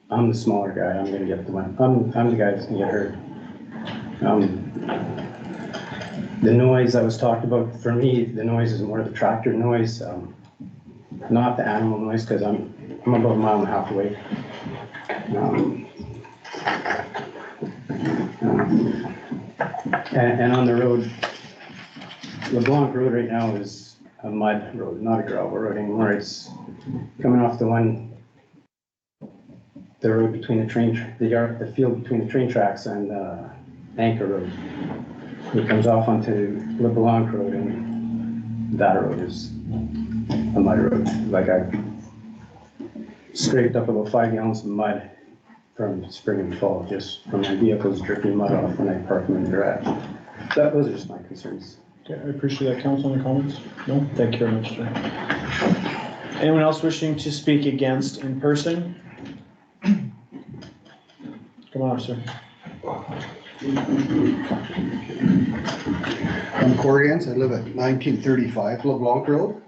I'm the smaller guy, I'm gonna get the one. I'm the guy that's gonna get hurt. The noise that was talked about, for me, the noise is more the tractor noise, not the animal noise, because I'm about 1.5 miles away. And on the road, LeBlanc Road right now is a mud road, not a gravel road anymore. It's coming off the road between the field between the train tracks and Anchor Road. It comes off onto LeBlanc Road, and that road is a mud road. Like I scraped up about 5 gallons of mud from spring and fall, just from my vehicles dripping mud off when I park them in the garage. Those are just my concerns. Okay, I appreciate that. Council, any comments? No? Thank you very much, sir. Anyone else wishing to speak against in person? Come on up, sir. I'm Corey Gans. I live at 1935 LeBlanc Road.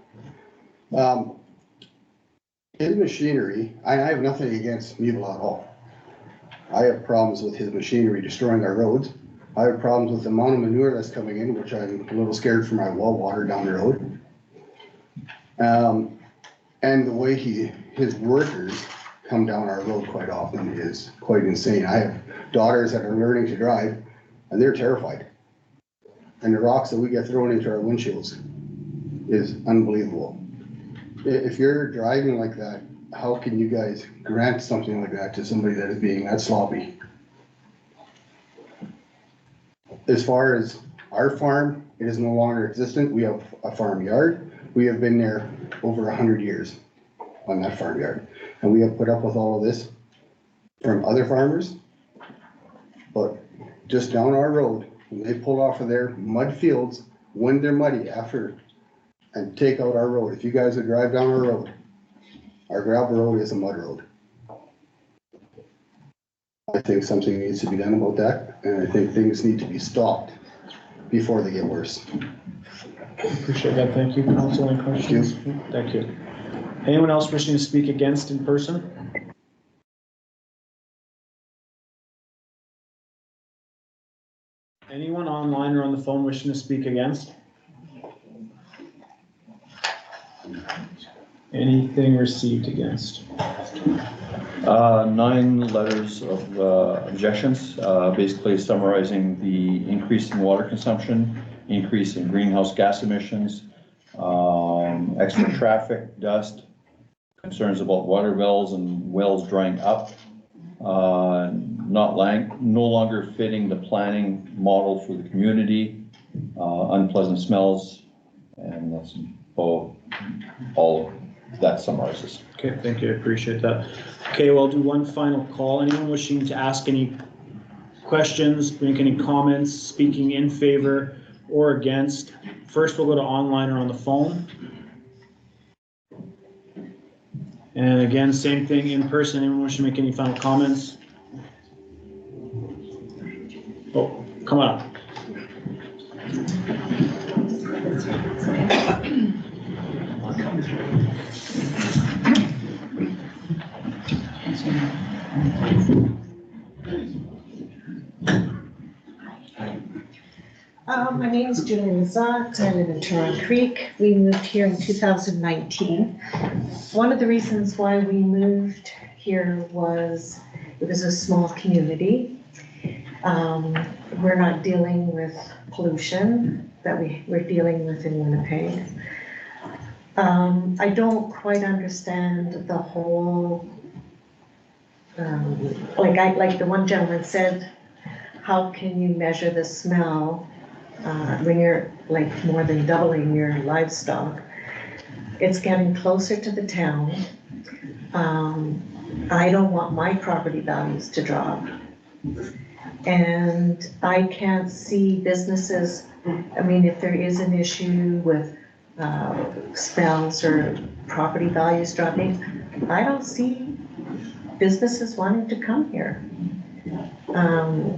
His machinery, I have nothing against Meville at all. I have problems with his machinery destroying our roads. I have problems with the amount of manure that's coming in, which I'm a little scared for my well water down the road. And the way his workers come down our road quite often is quite insane. I have daughters that are learning to drive, and they're terrified. And the rocks that we get thrown into our windshields is unbelievable. If you're driving like that, how can you guys grant something like that to somebody that is being that sloppy? As far as our farm, it is no longer existent. We have a farmyard. We have been there over 100 years on that farmyard. And we have put up with all of this from other farmers. But just down our road, when they pull off of their mud fields, when they're muddy after, and take out our road. If you guys would drive down our road, our gravel road is a mud road. I think something needs to be done about that, and I think things need to be stopped before they get worse. Appreciate that. Thank you. Council, any questions? Thank you. Anyone else wishing to speak against in person? Anyone online or on the phone wishing to speak against? Anything received against? 9 letters of objections, basically summarizing the increase in water consumption, increase in greenhouse gas emissions, extra traffic, dust, concerns about water wells and wells drying up, no longer fitting the planning model for the community, unpleasant smells, and that's all that summarizes. Okay, thank you. I appreciate that. Okay, well, I'll do one final call. Anyone wishing to ask any questions, make any comments, speaking in favor or against? First, we'll go to online or on the phone. And again, same thing in person. Anyone wishing to make any final comments? Oh, come on up. My name is Julie Zott. I live in Turon Creek. We moved here in 2019. One of the reasons why we moved here was it was a small community. We're not dealing with pollution that we're dealing with in Winnipeg. I don't quite understand the whole, like the one gentleman said, how can you measure the smell when you're like more than doubling your livestock? It's getting closer to the town. I don't want my property values to drop. And I can't see businesses, I mean, if there is an issue with smells or property values dropping, I don't see businesses wanting to come here.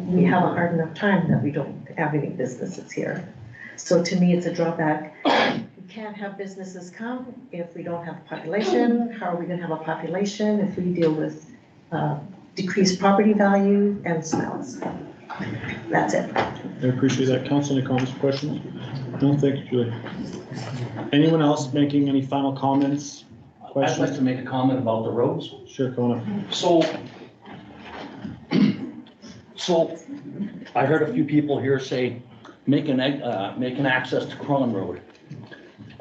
We have a hard enough time that we don't have any businesses here. So to me, it's a drawback. We can't have businesses come if we don't have a population. How are we gonna have a population if we deal with decreased property value and smells? That's it. I appreciate that. Council, any comments or questions? No, thank you, Julie. Anyone else making any final comments? I'd Questions? like to make a comment about the roads. Sure, go on. So I heard a few people here say, make an access to Cron Road.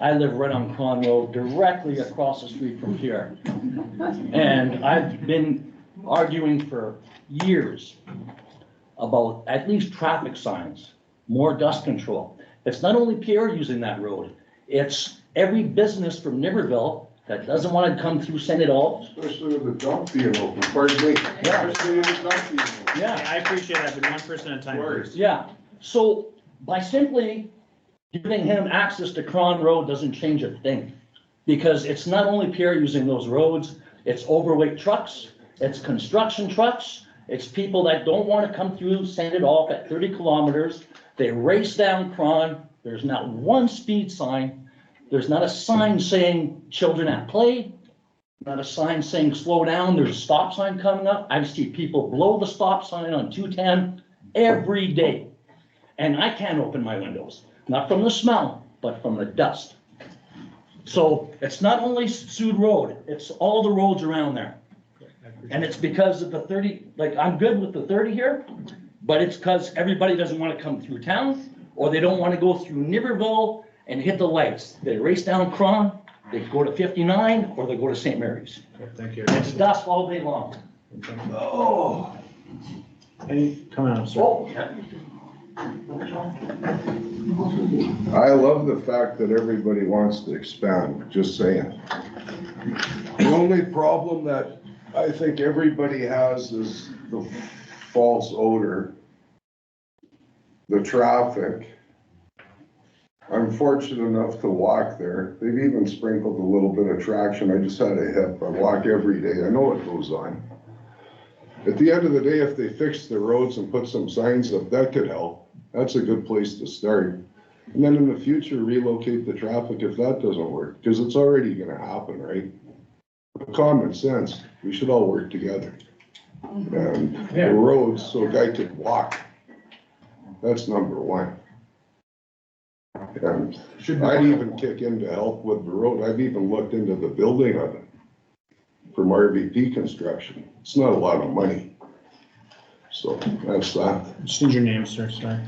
I live right on Cron Road, directly across the street from Pierre. And I've been arguing for years about at least traffic signs, more dust control. It's not only Pierre using that road, it's every business from Niverville that doesn't want to come through St. Adolphe. Especially with the dump being open, pardon me. Yeah. Especially with the dump being open. Yeah. I appreciate that, but one person at a time, please. Yeah, so by simply giving him access to Cron Road doesn't change a thing. Because it's not only Pierre using those roads, it's overweight trucks, it's construction trucks, it's people that don't want to come through St. Adolphe at 30 kilometers. They race down Cron, there's not one speed sign, there's not a sign saying children at play, not a sign saying slow down, there's a stop sign coming up. I see people blow the stop sign on 210 every day. And I can't open my windows, not from the smell, but from the dust. So it's not only Sud Road, it's all the roads around there. And it's because of the 30, like I'm good with the 30 here, but it's because everybody doesn't want to come through town, or they don't want to go through Niverville and hit the lights. They race down Cron, they go to 59, or they go to St. Mary's. Thank you. It's dust all day long. Oh. Come on, sir. Oh, yeah. I love the fact that everybody wants to expand, just saying. The only problem that I think everybody has is the false odor, the traffic. I'm fortunate enough to walk there. They've even sprinkled a little bit of traction. I just had a hip. I walk every day. I know what goes on. At the end of the day, if they fix the roads and put some signs up, that could help. That's a good place to start. And then in the future, relocate the traffic if that doesn't work, because it's already gonna happen, right? Common sense, we should all work together. And the roads, so a guy could walk. That's number one. And I'd even kick in to help with the road. I've even looked into the building of it from RVP construction. It's not a lot of money. So that's that. Just need your name, sir, sorry.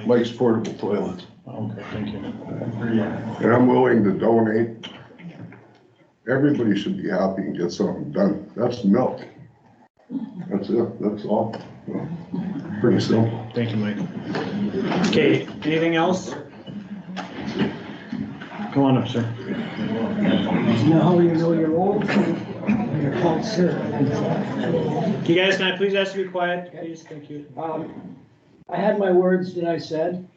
Mike's Portable Toilet. Okay, thank you. And I'm willing to donate. Everybody should be happy and get something done. That's milk. That's it, that's all. Pretty simple. Thank you, Mike. Okay, anything else? Come on up, sir. Now you know you're old, you're called sir. You guys, can I please ask you to be quiet, please? Thank you. I had my words that I said.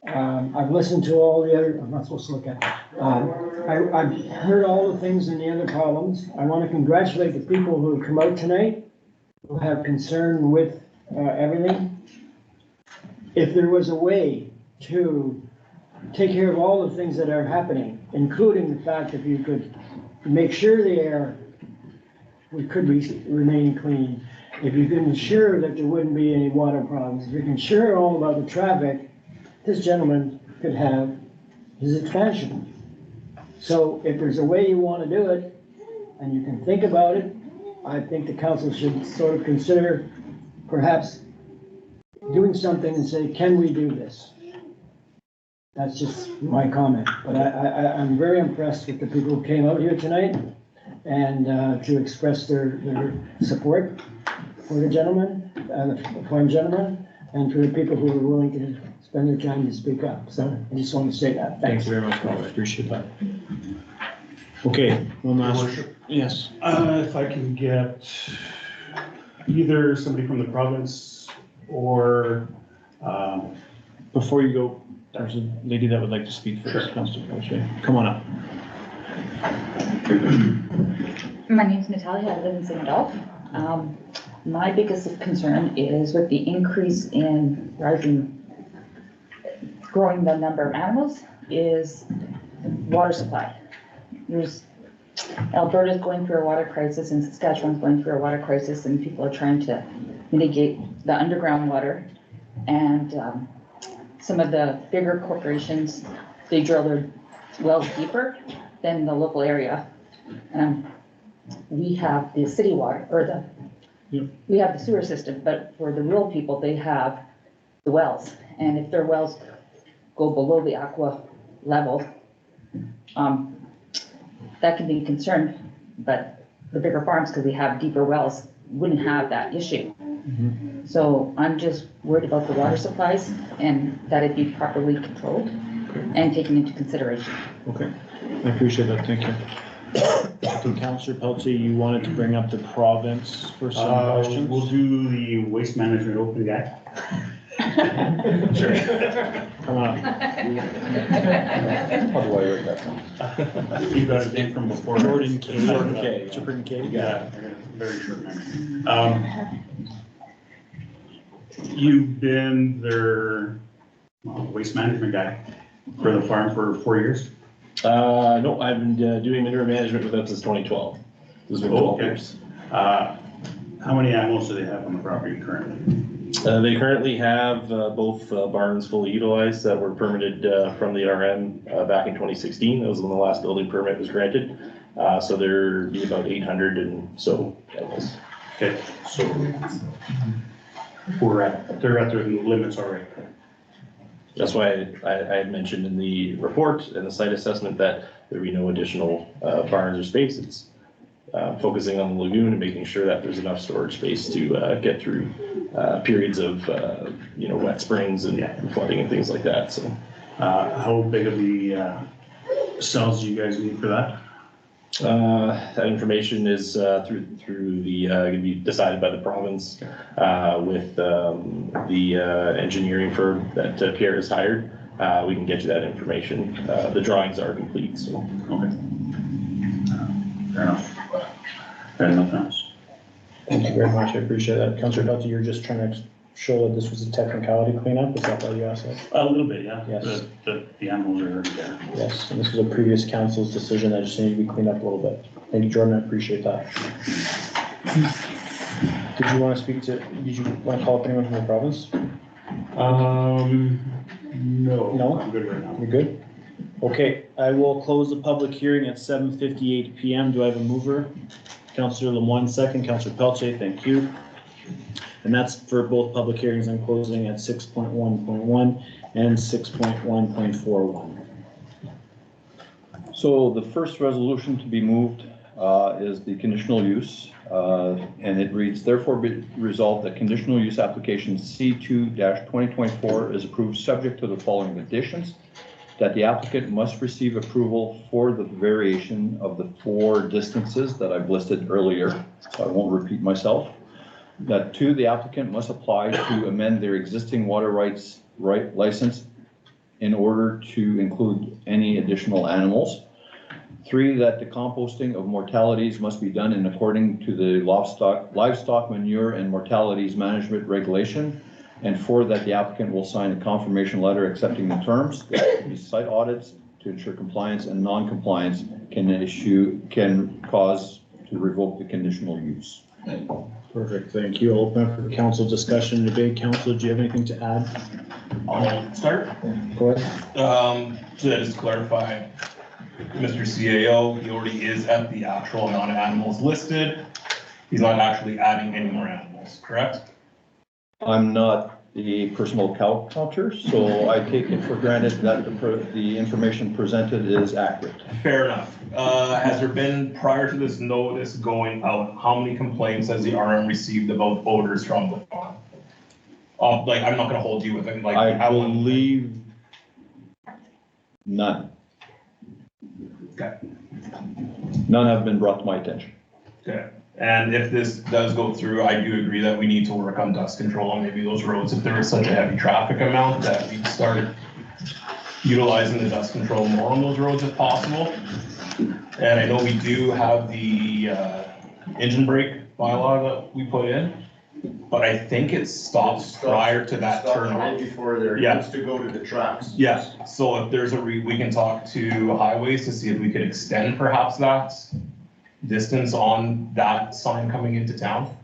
I've listened to all the other, I'm not supposed to look at it. I've heard all the things and the other problems. I want to congratulate the people who have come out tonight, who have concern with everything. If there was a way to take care of all the things that are happening, including the fact that you could make sure the air we could remain clean, if you can ensure that there wouldn't be any water problems, if you can ensure all about the traffic, this gentleman could have his expansion. So if there's a way you want to do it, and you can think about it, I think the council should sort of consider perhaps doing something and say, can we do this? That's just my comment, but I'm very impressed with the people who came out here tonight and to express their support for the gentleman, the farm gentleman, and for the people who are willing to spend their time to speak up. So I just want to say that. Thank you very much, Paul. I appreciate that. Okay, one last. Yes. If I can get either somebody from the province or, Before you go, there's a lady that would like to speak first. Councilor Pelche. Come on up. My name's Natalia, I live in St. Adolph. My biggest concern is with the increase in growing the number of animals is water supply. Alberta's going through a water crisis and Saskatchewan's going through a water crisis, and people are trying to mitigate the underground water. And some of the bigger corporations, they drill their wells deeper than the local area. We have the city water, or we have the sewer system, but for the rural people, they have the wells. And if their wells go below the aqua level, that can be a concern. But the bigger farms, because they have deeper wells, wouldn't have that issue. So I'm just worried about the water supplies and that it be properly controlled and taken into consideration. Okay, I appreciate that, thank you. Councillor Pelche, you wanted to bring up the province for some questions? We'll do the waste management open guy. Sure. Come on. How do I write that down? You got his name from before. Jordan K. Jordan K. Jordan K. Yeah, very short name. You've been their waste management guy for the farm for 4 years? No, I've been doing manure management with them since 2012. This has been 12 years. How many animals do they have on the property currently? They currently have both barns fully utilized that were permitted from the RM back in 2016. That was when the last building permit was granted. So there'd be about 800 and so animals. Okay, so they're at their limits already. That's why I had mentioned in the report and the site assessment that there be no additional barns or space. It's focusing on the lagoon and making sure that there's enough storage space to get through periods of wet springs and flooding and things like that. So, how big of the cells do you guys need for that? That information is through the going to be decided by the province with the engineering firm that Pierre has hired. We can get you that information. The drawings are complete. So okay, fair enough. Fair enough. Thank you very much, I appreciate that. Councillor Pelche, you're just trying to show that this was a technicality cleanup, is that why you asked that? A little bit, yeah. Yes. The animals are already there. Yes, and this was a previous council's decision that just needed to be cleaned up a little bit. Thank you, Jordan, I appreciate that. Did you want to call up anyone from the province? No. No? I'm good right now. You're good? Okay, I will close the public hearing at 7:58 PM. Do I have a mover? Councillor Lemoine second, Councillor Pelche, thank you. And that's for both public hearings. I'm closing at 6.1.1 and 6.1.41. So the first resolution to be moved is the conditional use, and it reads, therefore be resolved that conditional use application C2-2024 is approved subject to the following conditions: that the applicant must receive approval for the variation of the 4 distances that I've listed earlier, so I won't repeat myself. That 2, the applicant must apply to amend their existing water rights license in order to include any additional animals. 3, that the composting of mortalities must be done in according to the livestock manure and mortalities management regulation. And 4, that the applicant will sign a confirmation letter accepting the terms. There will be site audits to ensure compliance, and non-compliance can cause to revoke the conditional use. Perfect, thank you. I'll open up for council discussion and debate. Council, do you have anything to add? I'll start. Go ahead. So that just clarify, Mr. CAO, he already is at the actual amount of animals listed. He's not actually adding any more animals, correct? I'm not the personal cow counter, so I take it for granted that the information presented is accurate. Fair enough. Has there been, prior to this notice going out, how many complaints has the RM received about odors from the farm? Like, I'm not gonna hold you with it, like. I believe none. Okay. None have been brought to my attention. Okay, and if this does go through, I do agree that we need to work on dust control on maybe those roads, if there is such a heavy traffic amount, that we start utilizing the dust control more on those roads if possible. And I know we do have the engine brake bylaw that we put in, but I think it stops prior to that turn Right off. before there, it Yeah. needs to go to the tracks. Yes, so if there's we can talk to highways to see if we could extend perhaps that distance on that sign coming into town.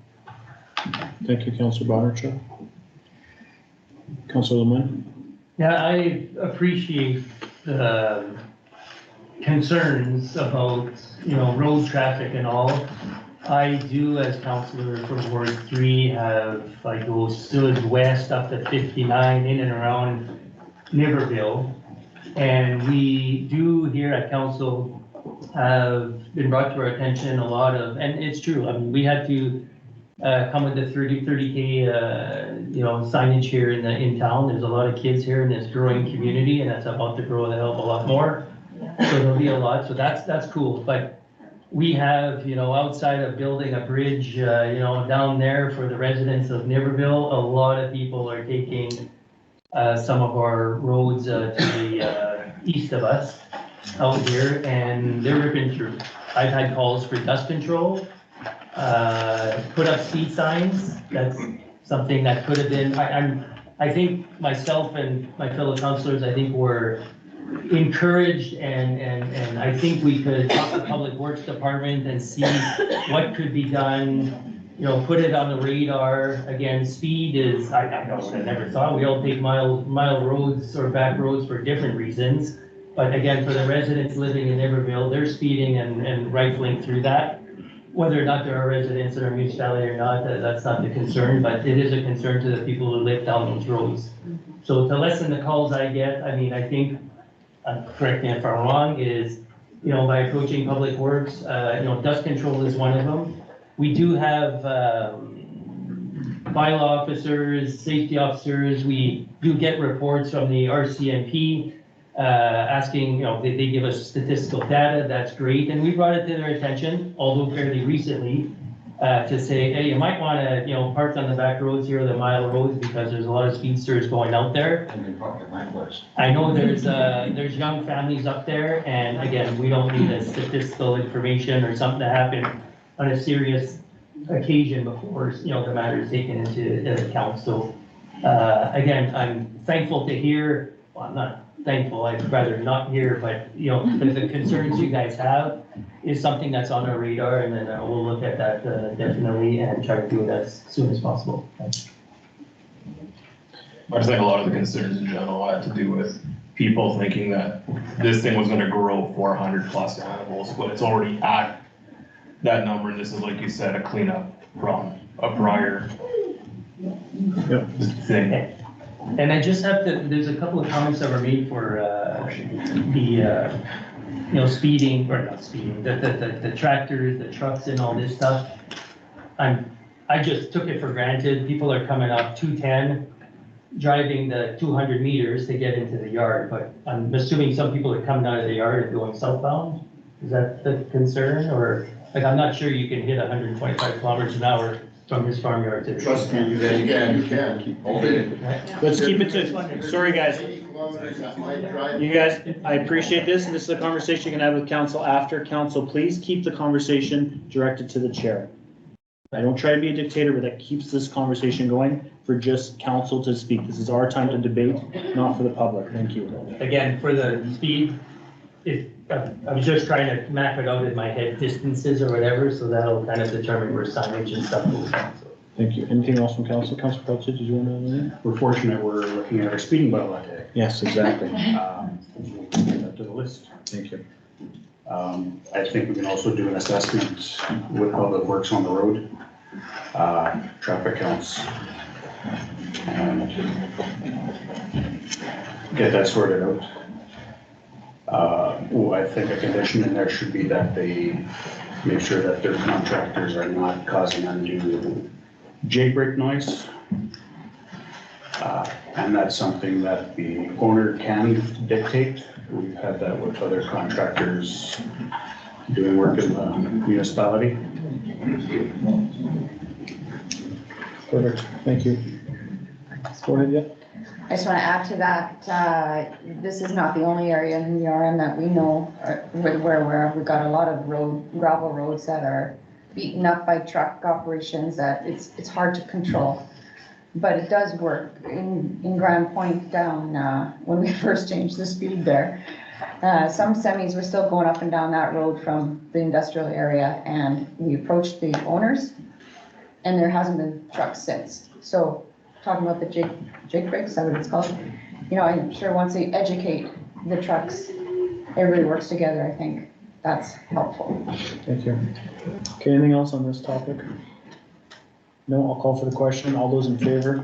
Thank you, Councilor Bonnerchuk. Councilor Lemon? Yeah, I appreciate the concerns about, road traffic and all. I do, as councillor for Ward 3, I go stood west up to 59 in and around Niverville. And we do here at council have been brought to our attention a lot of, and it's true, I mean, we had to come with the 30K, signage here in town. There's a lot of kids here in this growing community, and that's about to grow the hell of a lot more. So there'll be a lot, so that's cool. But we have, outside of building a bridge, down there for the residents of Niverville, a lot of people are taking some of our roads to the east of us out here, and they're ripping through. I've had calls for dust control, put up speed signs. That's something that could have been, I think myself and my fellow councilors, I think were encouraged, and I think we could talk to the Public Works Department and see what could be done, put it on the radar. Again, speed is, I never thought, we all take mile roads or back roads for different reasons. But again, for the residents living in Niverville, they're speeding and rifling through that. Whether or not there are residents in our municipality or not, that's not the concern, but it is a concern to the people who live down those roads. So to lessen the calls I get, I mean, I think, correct me if I'm wrong, is, by approaching Public Works, dust control is one of them. We do have bylaw officers, safety officers. We do get reports from the RCMP asking, they give us statistical data. That's great. And we brought it to their attention, although fairly recently, to say, hey, you might want to, park on the back roads here, the mile roads, because there's a lot of speedsters going out there. I know there's young families up there, and again, we don't need a statistical information or something to happen on a serious occasion before, the matter is taken into account. So, again, I'm thankful to hear, well, I'm not thankful, I'd rather not hear, but, the concerns you guys have is something that's on our radar, and then we'll look at that definitely and try to do it as soon as possible. Thanks. I just think a lot of the concerns in general had to do with people thinking that this thing was gonna grow 400 plus animals, but it's already at that number, and this is, like you said, a cleanup from a prior thing. And I just have to, there's a couple of comments that were made for speeding, or not speeding, the tractors, the trucks and all this stuff. I just took it for granted. People are coming up 210, driving the 200 meters to get into the yard, but I'm assuming some people are coming out of the yard and going southbound. Is that the concern? Or, like, I'm not sure you can hit 125 kilometers an hour from his farmyard to. Trust me, you can. All day. Let's keep it to, sorry guys. You guys, I appreciate this, and this is a conversation you can have with council after. Council, please keep the conversation directed to the chair. I don't try to be a dictator, but that keeps this conversation going for just council to speak. This is our time to debate, not for the public. Thank you. Again, for the speed, I was just trying to map it out in my head, distances or whatever, so that'll kind of determine where signage and stuff goes on, so. Thank you. Anything else from council? Councilor Pelletier, did you want to add anything? We're fortunate we're looking at our speeding bylaw today. Yes, exactly. We can add that to the list. Thank you. I think we can also do an assessment with Public Works on the road, traffic counts, and get that sorted out. I think a condition in there should be that they make sure that their contractors are not causing undue jailbreak noise. And that's something that the owner can dictate. We've had that with other contractors doing work in the municipality. Perfect, thank you. Go ahead, yeah. I just want to add to that, this is not the only area in the RM that we know where we've got a lot of gravel roads that are beaten up by truck operations that it's hard to control. But it does work. In Grand Point down, when we first changed the speed there, some semis were still going up and down that road from the industrial area, and we approached the owners, and there hasn't been trucks since. So talking about the jake brakes, is that what it's called? You know, I'm sure once they educate the trucks, everybody works together, I think that's helpful. Thank you. Okay, anything else on this topic? No, I'll call for the question. All those in favor?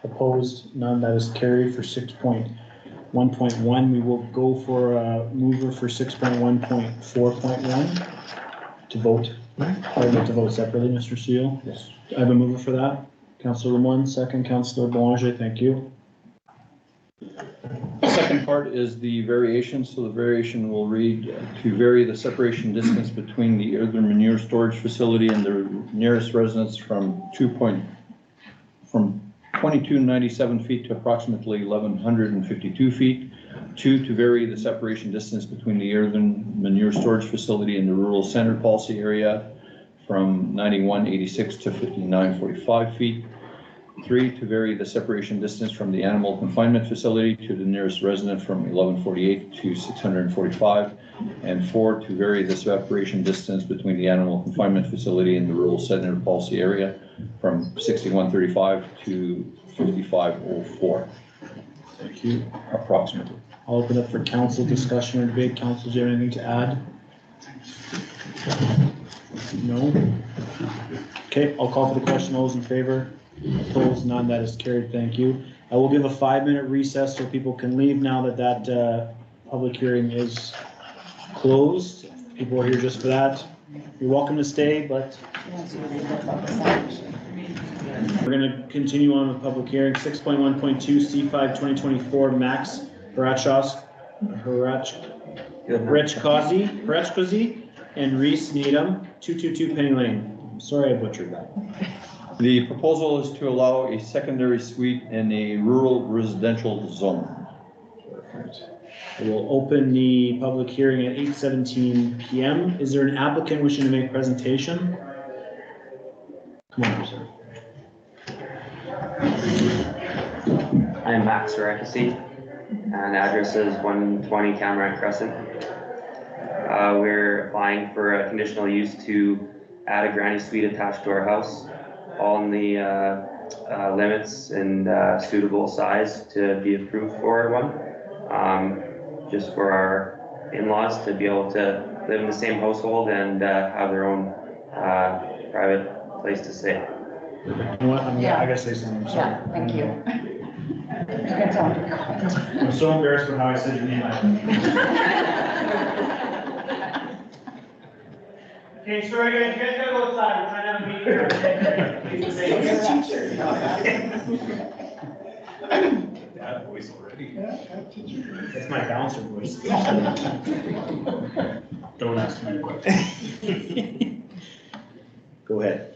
Opposed? None. That is carried for 6.1.1. We will go for a mover for 6.1.4.1 to vote. Or to vote separately, Mr. Seal? Yes. I have a mover for that. Councilor Lemoine, second. Councilor Boulanger, thank you. The second part is the variation, so the variation will read to vary the separation distance between the earthen manure storage facility and the nearest residence from 2297 feet to approximately 1152 feet. 2, to vary the separation distance between the earthen manure storage facility and the rural center policy area from 9186 to 5945 feet. 3, to vary the separation distance from the animal confinement facility to the nearest resident from 1148 to 645. And 4, to vary the separation distance between the animal confinement facility and the rural center policy area from 6135 to 5504. Thank you. Approximately. I'll open up for council discussion or debate. Council, do you have anything to add? No? Okay, I'll call for the question. All those in favor? Opposed? None. That is carried. Thank you. I will give a 5-minute recess so people can leave now that public hearing is closed. People are here just for that. You're welcome to stay, but we're going to continue on with public hearing. 6.1.2 C5 2024 Max Hrechkazi and Reese Needham, 222 Penny Lane. Sorry I butchered that. The proposal is to allow a secondary suite in a rural residential zone. Perfect. We'll open the public hearing at 8:17 p.m. Is there an applicant wishing to make a presentation? Come on, sir. I'm Max Hrechkazi, and the address is 120 Tamarack Crescent. We're applying for a conditional use to add a granny suite attached to our house, all in the limits and suitable size to be approved for one. Just for our in-laws to be able to live in the same household and have their own private place to stay. What? I gotta say something. I'm sorry. Yeah, thank you. I'm so embarrassed with how I said your name. Okay, sorry guys, you guys gotta go outside. We're trying to have a meeting. That voice already. That's my bouncer voice. Don't ask me a question. Go ahead.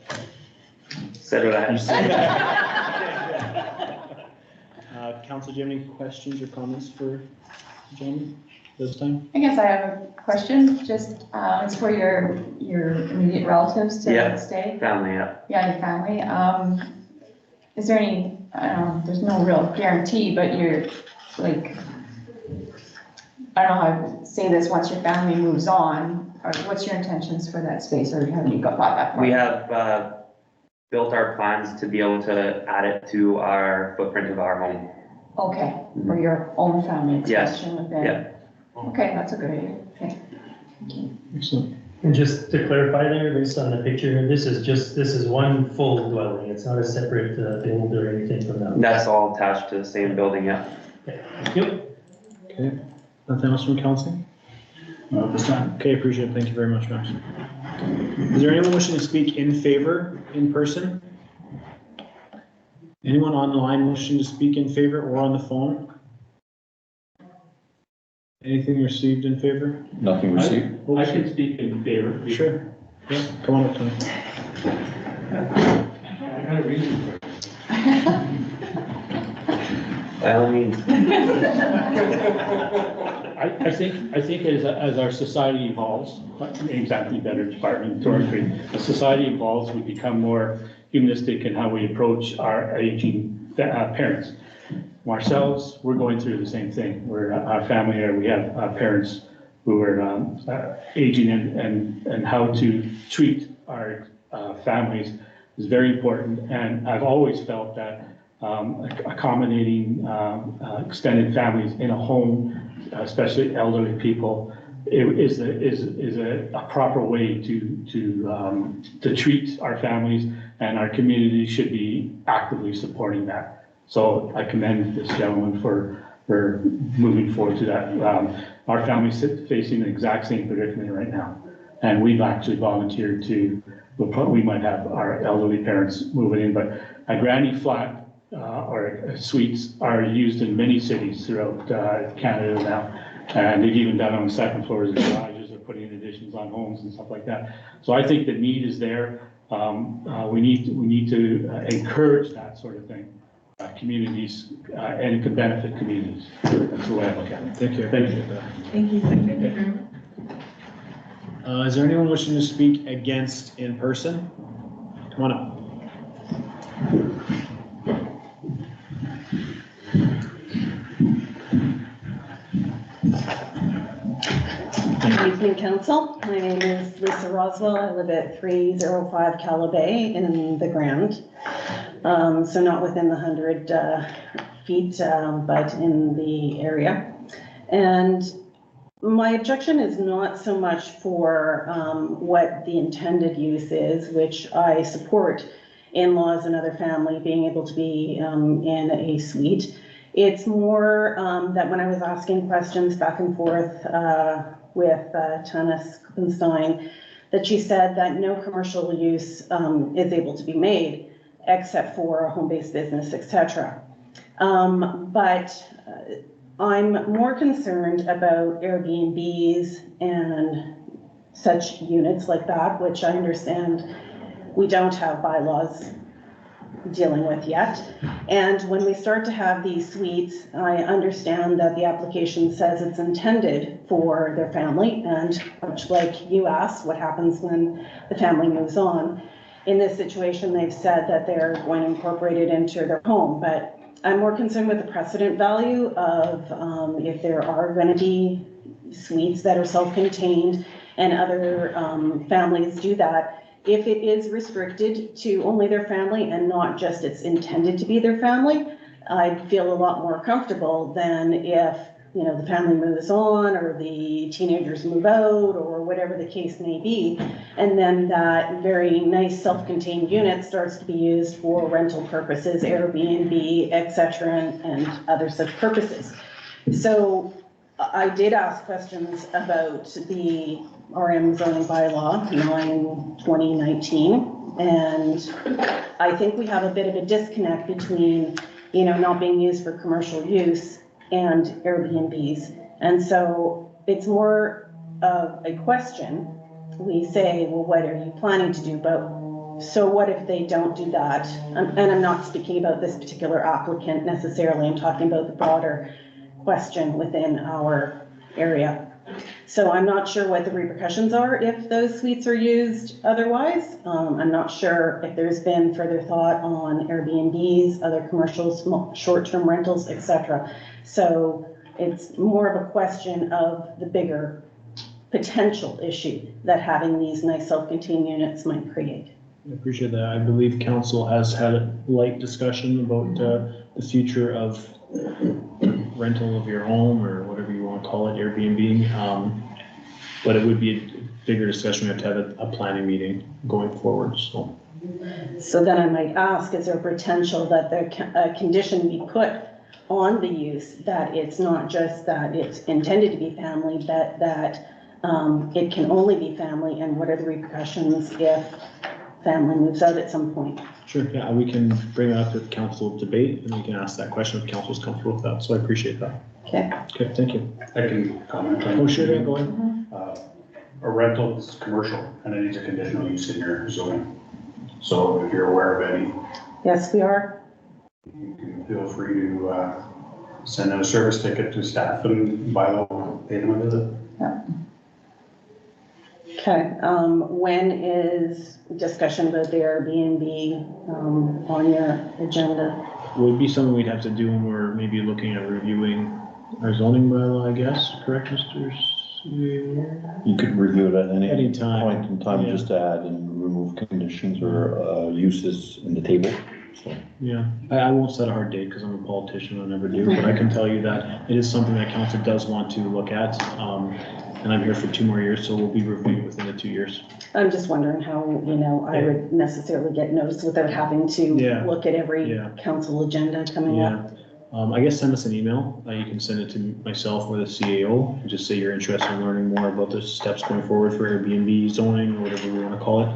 Said what I had to say. Council, do you have any questions or comments for the gentleman this time? I guess I have a question, just, it's for your immediate relatives to stay? Family, yeah. Yeah, your family. Is there any, I don't know, there's no real guarantee, but you're like, I don't know how to say this, once your family moves on, or what's your intentions for that space, or have you got that far? We have built our plans to be able to add it to our footprint of our home. Okay, for your own family Yes, expansion within? yeah. Okay, that's a good idea, okay. Excellent. And just to clarify there, based on the picture, this is one full dwelling. It's not a separate build or anything from that. That's all attached to the same building, yeah. Okay, thank you. Okay, nothing else from council? Not this time. Okay, appreciate it. Thank you very much, Max. Is there anyone wishing to speak in favor in person? Anyone online wishing to speak in favor or on the phone? Anything received in favor? Nothing received. I can speak in favor. Sure. Yeah, come on up, Tony. I got a reason. By all means. I think as our society evolves, exactly better department, as society evolves, we become more humanistic in how we approach our aging parents. Ourselves, we're going through the same thing. We're our family here. We have parents who are aging, and how to treat our families is very important. And I've always felt that accommodating extended families in a home, especially elderly people, is a proper way to treat our families, and our community should be actively supporting that. So I commend this gentleman for moving forward to that. Our family's facing the exact same predicament right now, and we've actually volunteered to. We might have our elderly parents moving in, but a granny flat or suites are used in many cities throughout Canada now, and they've even done on the second floors of garages. They're putting in additions on homes and stuff like that. So I think the need is there. We need to encourage that sort of thing. Communities, and it could benefit communities. That's the way I look at it. Thank you. Thank you. Thank you. Is there anyone wishing to speak against in person? Come on up. Good evening, council. My name is Lisa Roswell. I live at 305 Calabay in the Grand. So not within the 100 feet, but in the area. And my objection is not so much for what the intended use is, which I support in-laws and other family being able to be in a suite. It's more that when I was asking questions back and forth with Tanis Kupenstein, that she said that no commercial use is able to be made except for a home-based business, etc. But I'm more concerned about Airbnbs and such units like that, which I understand we don't have bylaws dealing with yet. And when we start to have these suites, I understand that the application says it's intended for their family, and much like you asked, what happens when the family moves on? In this situation, they've said that they're going to incorporate it into their home, but I'm more concerned with the precedent value of if there are going to be suites that are self-contained and other families do that. If it is restricted to only their family and not just it's intended to be their family, I'd feel a lot more comfortable than if, you know, the family moves on or the teenagers move out or whatever the case may be. And then that very nice self-contained unit starts to be used for rental purposes, Airbnb, etc., and other such purposes. So I did ask questions about the RM zoning bylaw 9/2019, and I think we have a bit of a disconnect between, you know, not being used for commercial use and Airbnbs. And so it's more of a question. We say, well, what are you planning to do? But so what if they don't do that? And I'm not speaking about this particular applicant necessarily. I'm talking about the broader question within our area. So I'm not sure what the repercussions are if those suites are used otherwise. I'm not sure if there's been further thought on Airbnbs, other commercials, short-term rentals, etc. So It's more of a question of the bigger potential issue that having these nice self-contained units might create. I appreciate that. I believe council has had a light discussion about the future of rental of your home or whatever you want to call it, Airbnb. But it would be a bigger discussion. We have to have a planning meeting going forward, so. So then I might ask, is there potential that a condition be put on the use, that it's not just that it's intended to be family, but that it can only be family, and what are the repercussions if family moves out at some point? Sure, yeah, we can bring that up with council debate and we can ask that question if council's comfortable with that. So I appreciate that. Okay. Okay, thank you. I can comment on. Oh, sure, yeah, go ahead. A rental is commercial and it needs a conditional use in your zoning. So if you're aware of any, Yes, we are. you can feel free to send in a service ticket to staff and by law pay them a visit. Okay, when is discussion about the Airbnb on your agenda? Would be something we'd have to do when we're maybe looking at reviewing our zoning bylaw, I guess, correct, Mr. Seaver? You could review it at any Anytime. point in time, Yeah. just to add and remove conditions or uses in the table, so. Yeah, I won't set a hard date because I'm a politician, I never do, but I can tell you that it is something that council does want to look at. And I'm here for 2 more years, so we'll be reviewing within the 2 years. I'm just wondering how, I would necessarily get noticed without having to Yeah. look at every Yeah. council agenda coming up. I guess send us an email. You can send it to myself or the CAO. And just say you're interested in learning more about the steps going forward for Airbnb zoning or whatever we want to call it.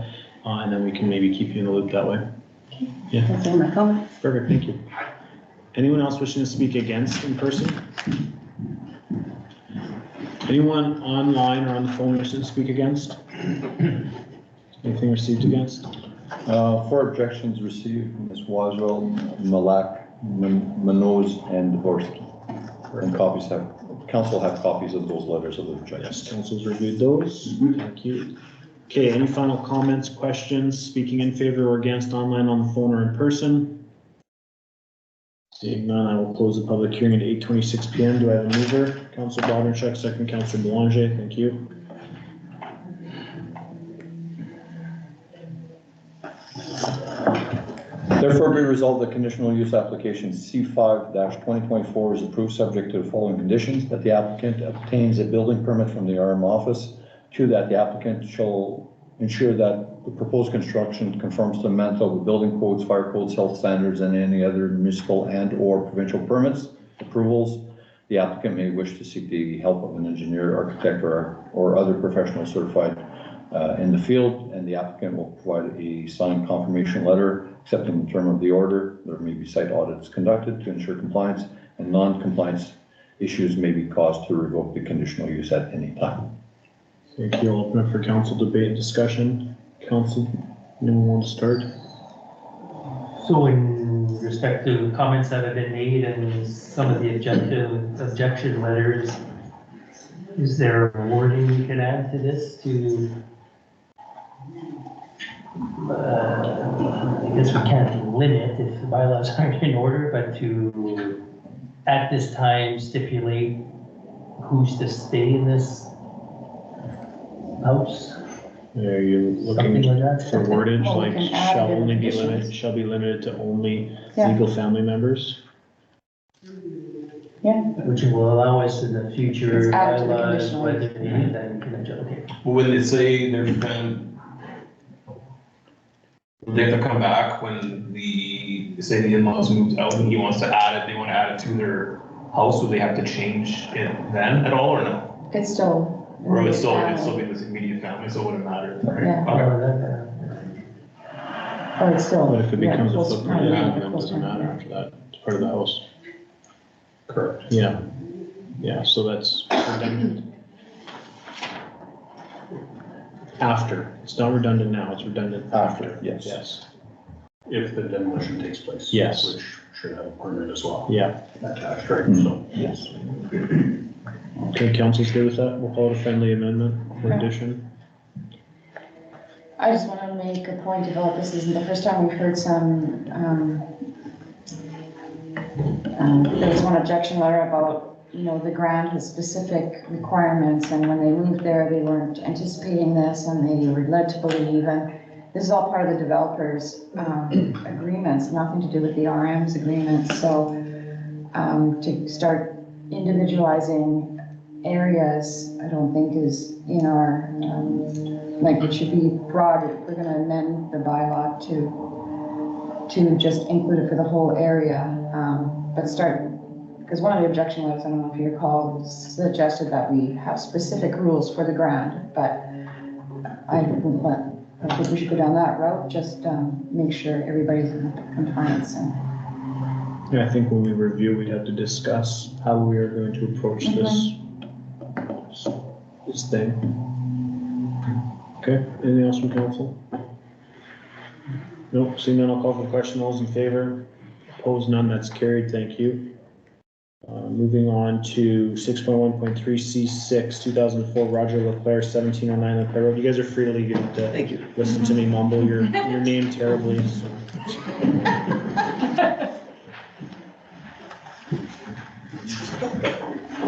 And then we can maybe keep you in the loop that way. Yeah. That's all my comments. Perfect, thank you. Anyone else wishing to speak against in person? Anyone online or on the phone wishing to speak against? Anything received against? 4 objections received, Ms. Waswell, Malak, Manoz, and Dvorsky. And council have copies of those letters of the objections. Yes, council's reviewed those. Thank you. Okay, any final comments, questions, speaking in favor or against online, on the phone, or in person? Seeing none, I will close the public hearing at 8:26 PM. Do I have a mover? Councilor Bondarchuk, second Councilor Belanger, thank you. Therefore be resolved that conditional use application C5-2024 is approved subject to the following conditions: that the applicant obtains a building permit from the RM office. 2, that the applicant shall ensure that the proposed construction conforms to the Manitoba building codes, fire codes, health standards, and any other municipal and/or provincial permits, approvals. The applicant may wish to seek the help of an engineer, architect, or other professional certified in the field, and the applicant will provide a signed confirmation letter accepting the term of the order. There may be site audits conducted to ensure compliance, and non-compliance issues may be caused to revoke the conditional use at any time. Thank you. I'll open up for council debate and discussion. Council, anyone want to start? So in respect to comments that have been made and some of the objection letters, is there wording you can add to this to, I guess we can't limit if the bylaws aren't in order, but to, at this time, stipulate who's to stay in this house? Are you looking Something like that? for wordage, Well, we like can add shall it in only be conditions. limited, shall be limited to only Yeah. legal family members? Yeah. Which will allow us in the future It's added to the bylaws, conditional whether use. they need that, you can adjust, okay. When they say there's been, they have to come back when say the in-laws moved out and he wants to add it, they want to add it to their house, would they have to change it then at all or no? It's still. Or would it still family. be this immediate family, so it wouldn't matter? Yeah. Okay. Oh, it's still. But if it yeah, becomes a close footprint, family, then it close doesn't family. matter after that. It's part of the house. Correct. Yeah. Yeah, so that's redundant. After. It's not redundant now, it's redundant after. Yes. Yes. If the demolition takes place. Yes. Which should have a permit as well. Yeah. Attached, right, so. Yes. Okay, council's good with that? We'll call it a friendly amendment for Okay. addition. I just want to make a point about this isn't the first time we've heard some, there was one objection letter about you know, the grant has specific requirements, and when they moved there, they weren't anticipating this, and they were led to believe, and this is all part of the developer's, agreements, nothing to do with the RM's agreements, so, to start individualizing areas, I don't think is in our, like, it should be broad, if we're gonna amend the bylaw to just include it for the whole area, but start, because one of the objection letters, I don't know if you recall, suggested that we have specific rules for the grant, but I think we should go down that route, just make sure everybody's in compliance. And Yeah, I think when we review, we'd have to discuss how we are going to approach this thing. Okay, anything else from council? Nope, seeing none, I'll call for the question. All those in favor? Opposed, none, that's carried, thank you. Moving on to 6.1.3 C6, 2004 Roger Leclerc, 1709 Leclerc Road. You guys are free to leave. You don't have to listen to me mumble your name terribly. So.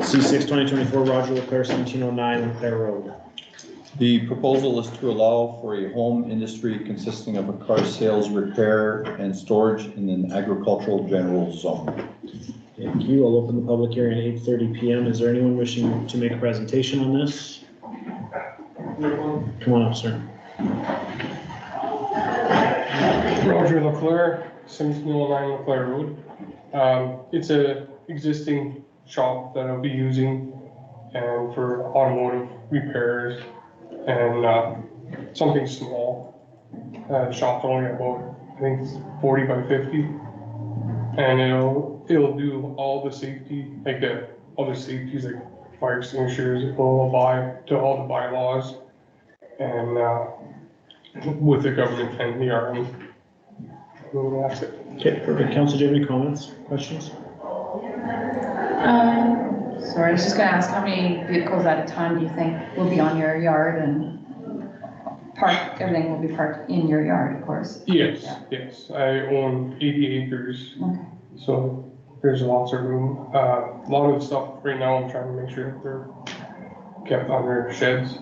C6 2024 Roger Leclerc, 1709 Leclerc Road. The proposal is to allow for a home industry consisting of a car sales, repair, and storage in an agricultural general zone. Thank you. I'll open the public hearing at 8:30 PM. Is there anyone wishing to make a presentation on this? Come on up, sir. Roger Leclerc, 1709 Leclerc Road. It's a existing shop that I'll be using and for automotive repairs and something small. Shop's only about, I think, 40 by 50. And it'll do all the safety, like all the safeties, like fire extinguishers, it will abide to all the bylaws and with the government and the army. And that's it. Okay, perfect. Council, do you have any comments, questions? sorry, I was just gonna ask, how many vehicles at a time do you think will be on your yard and everything will be parked in your yard, of course? Yes, yes, I own 80 acres. Okay. So there's lots of room. A lot of the stuff right now, I'm trying to make sure that they're kept under sheds.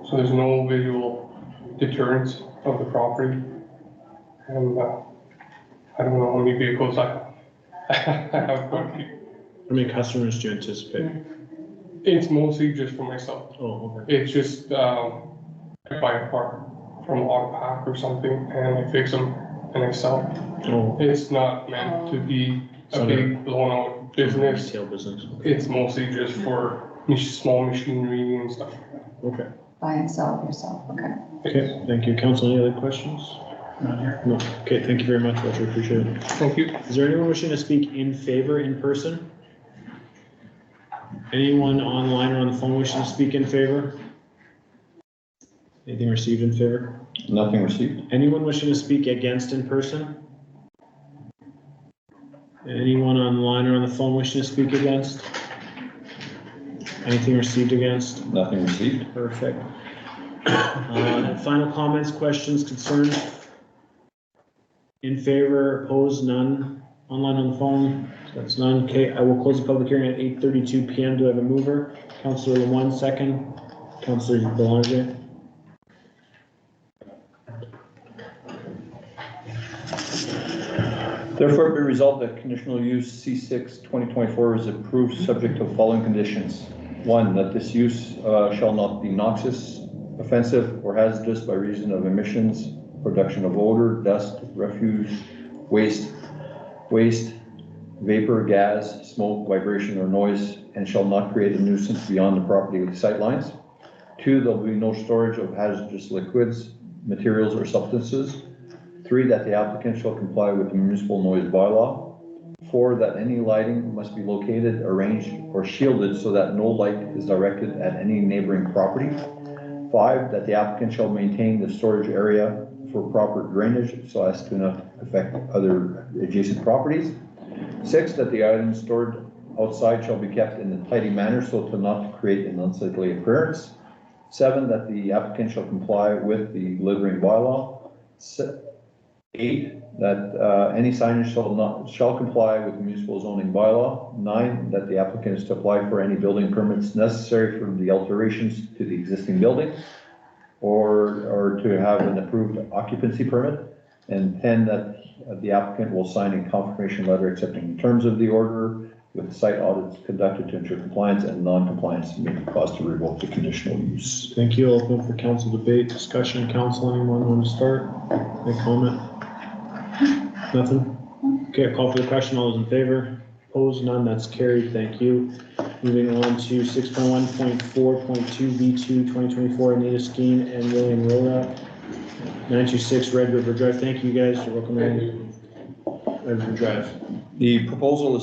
So there's no visual deterrence of the property. And I don't know how many vehicles I have. How many customers do you anticipate? It's mostly just for myself. Oh, okay. It's just, I buy a part from Autopack or something and I fix them and I sell. Oh. It's not meant to be a big blown out business. Retail business. It's mostly just for small machinery and stuff. Okay. Buy and sell yourself, okay. Okay, thank you. Council, any other questions? Not here. No. Okay, thank you very much, Roger. Appreciate it. Thank you. Is there anyone wishing to speak in favor in person? Anyone online or on the phone wishing to speak in favor? Anything received in favor? Nothing received. Anyone wishing to speak against in person? Anyone online or on the phone wishing to speak against? Anything received against? Nothing received. Perfect. Final comments, questions, concerns? In favor, opposed, none. Online on the phone, that's none. Okay, I will close the public hearing at 8:32 PM. Do I have a mover? Councillor Lemoine, second. Councillor Belanger. Therefore, be resolved that conditional use C6 2024 is approved subject to the following conditions. 1, that this use shall not be noxious, offensive, or hazardous by reason of emissions, production of odor, dust, refuse, waste, vapor, gas, smoke, vibration, or noise, and shall not create a nuisance beyond the property sightlines. 2, there will be no storage of hazardous liquids, materials, or substances. 3, that the applicant shall comply with the municipal noise bylaw. 4, that any lighting must be located, arranged, or shielded so that no light is directed at any neighboring property. 5, that the applicant shall maintain the storage area for proper drainage so as to not affect other adjacent properties. 6, that the items stored outside shall be kept in a tidy manner so to not create an unsightly appearance. 7, that the applicant shall comply with the littering bylaw. 8, that any signage shall comply with the municipal zoning bylaw. 9, that the applicant is to apply for any building permits necessary for the alterations to the existing building or to have an approved occupancy permit. And 10, that the applicant will sign a confirmation letter accepting the terms of the order with site audits conducted to ensure compliance, and non-compliance may cause to revoke the conditional use. Thank you. Open for council debate, discussion. Council, anyone want to start? Any comment? Nothing? Okay, I'll call for the question. All those in favor? Opposed? None. That's carried. Thank you. Moving on to 6.1.4.2 V2 2024 Anita Skeen and William Rhoda, 926 Red River Drive. Thank you guys for welcoming Red River Drive. The proposal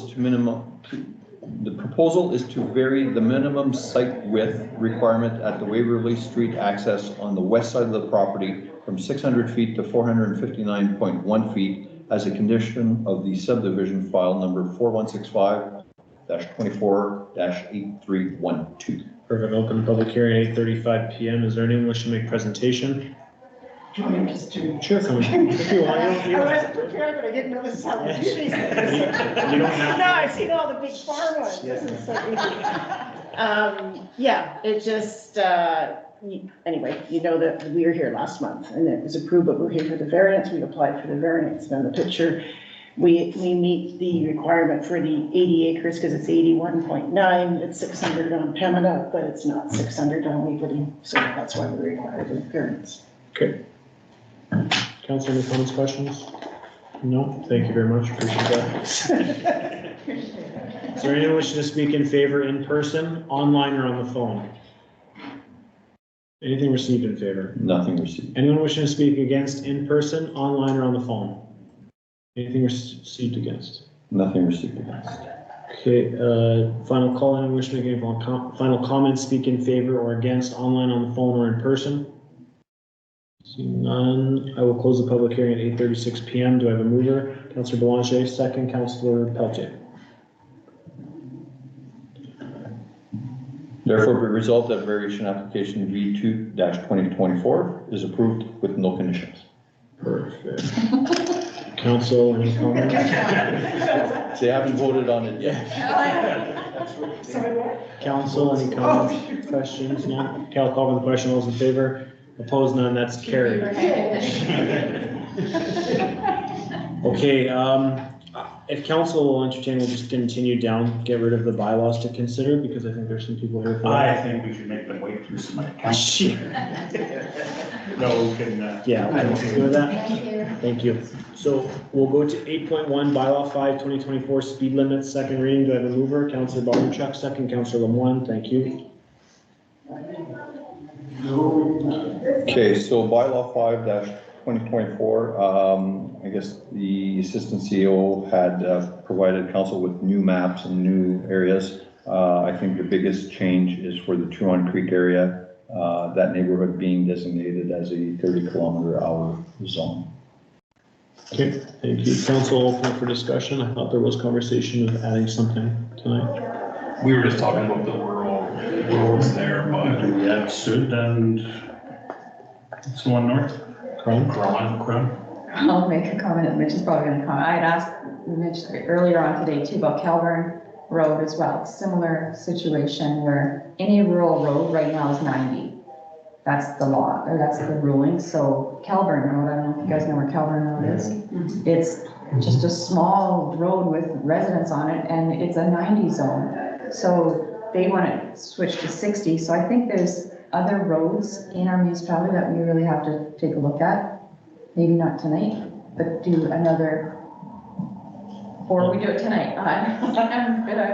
is to vary the minimum site width requirement at the Waverly Street access on the west side of the property from 600 feet to 459.1 feet as a condition of the subdivision file number 4165-24-8312. Perfect. Open the public hearing at 8:35 p.m. Is there anyone wishing to make presentation? Do you want me just to? Sure, come on. If you want, I wasn't prepared, but I didn't know this is how they do these. You don't have to. No, I've seen all the big farm ones. This is so easy. Yeah, it just, anyway, you know that we were here last month and it was approved, but we're here for the variance. We applied for the variance. And the picture, we meet the requirement for the 80 acres because it's 81.9. It's 600 on Pembina, but it's not 600 on Waverly. So that's why we require the variance. Okay. Council, any comments, questions? No? Thank you very much. Appreciate that. Is there anyone wishing to speak in favor in person, online, or on the phone? Anything received in favor? Nothing received. Anyone wishing to speak against in person, online, or on the phone? Anything received against? Nothing received against. Okay, final call. Anyone wishing to make any final comments, speak in favor or against, online, on the phone, or in person? Seeing none, I will close the public hearing at 8:36 p.m. Do I have a mover? Councillor Belanger, second. Councillor Pelletier. Therefore, be resolved that variation application V2-2024 is approved with no conditions. Perfect. Council, any comments? They haven't voted on it yet. Council, any comments, questions? None? Okay, I'll call for the question. All those in favor? Opposed? None. That's carried. Okay, if council will entertain, we'll just continue down, get rid of the bylaws to consider, because I think there's some people here for that. I think we should make them wait through some accounts. No, we can, Yeah, I don't agree with that. Thank you. So we'll go to 8.1 bylaw 5, 2024 speed limits, second reading. Do I have a mover? Councillor Barnchuk, second. Councillor Lemoine, thank you. Okay, so bylaw 5-2024, I guess the assistant CEO had provided council with new maps and new areas. I think the biggest change is for the Truon Creek area, that neighborhood being designated as a 30-kilometer-hour zone. Okay, thank you. Council, open for discussion. I thought there was conversation of adding something tonight. We were just talking about the rural roads there, but. we have Sud and it's the one north? Cron? Cron. I'll make a comment, and Mitch is probably gonna comment. I had asked Mitch earlier on today too about Calburn Road as well. Similar situation where any rural road right now is 90. That's the law, or that's the ruling. So Calburn Road, I don't know if you guys know where Calburn Road is. It's just a small road with residents on it, and it's a 90 zone. So they want to switch to 60. So I think there's other roads in our municipality that we really have to take a look at. Maybe not tonight, but do another, or we do it tonight.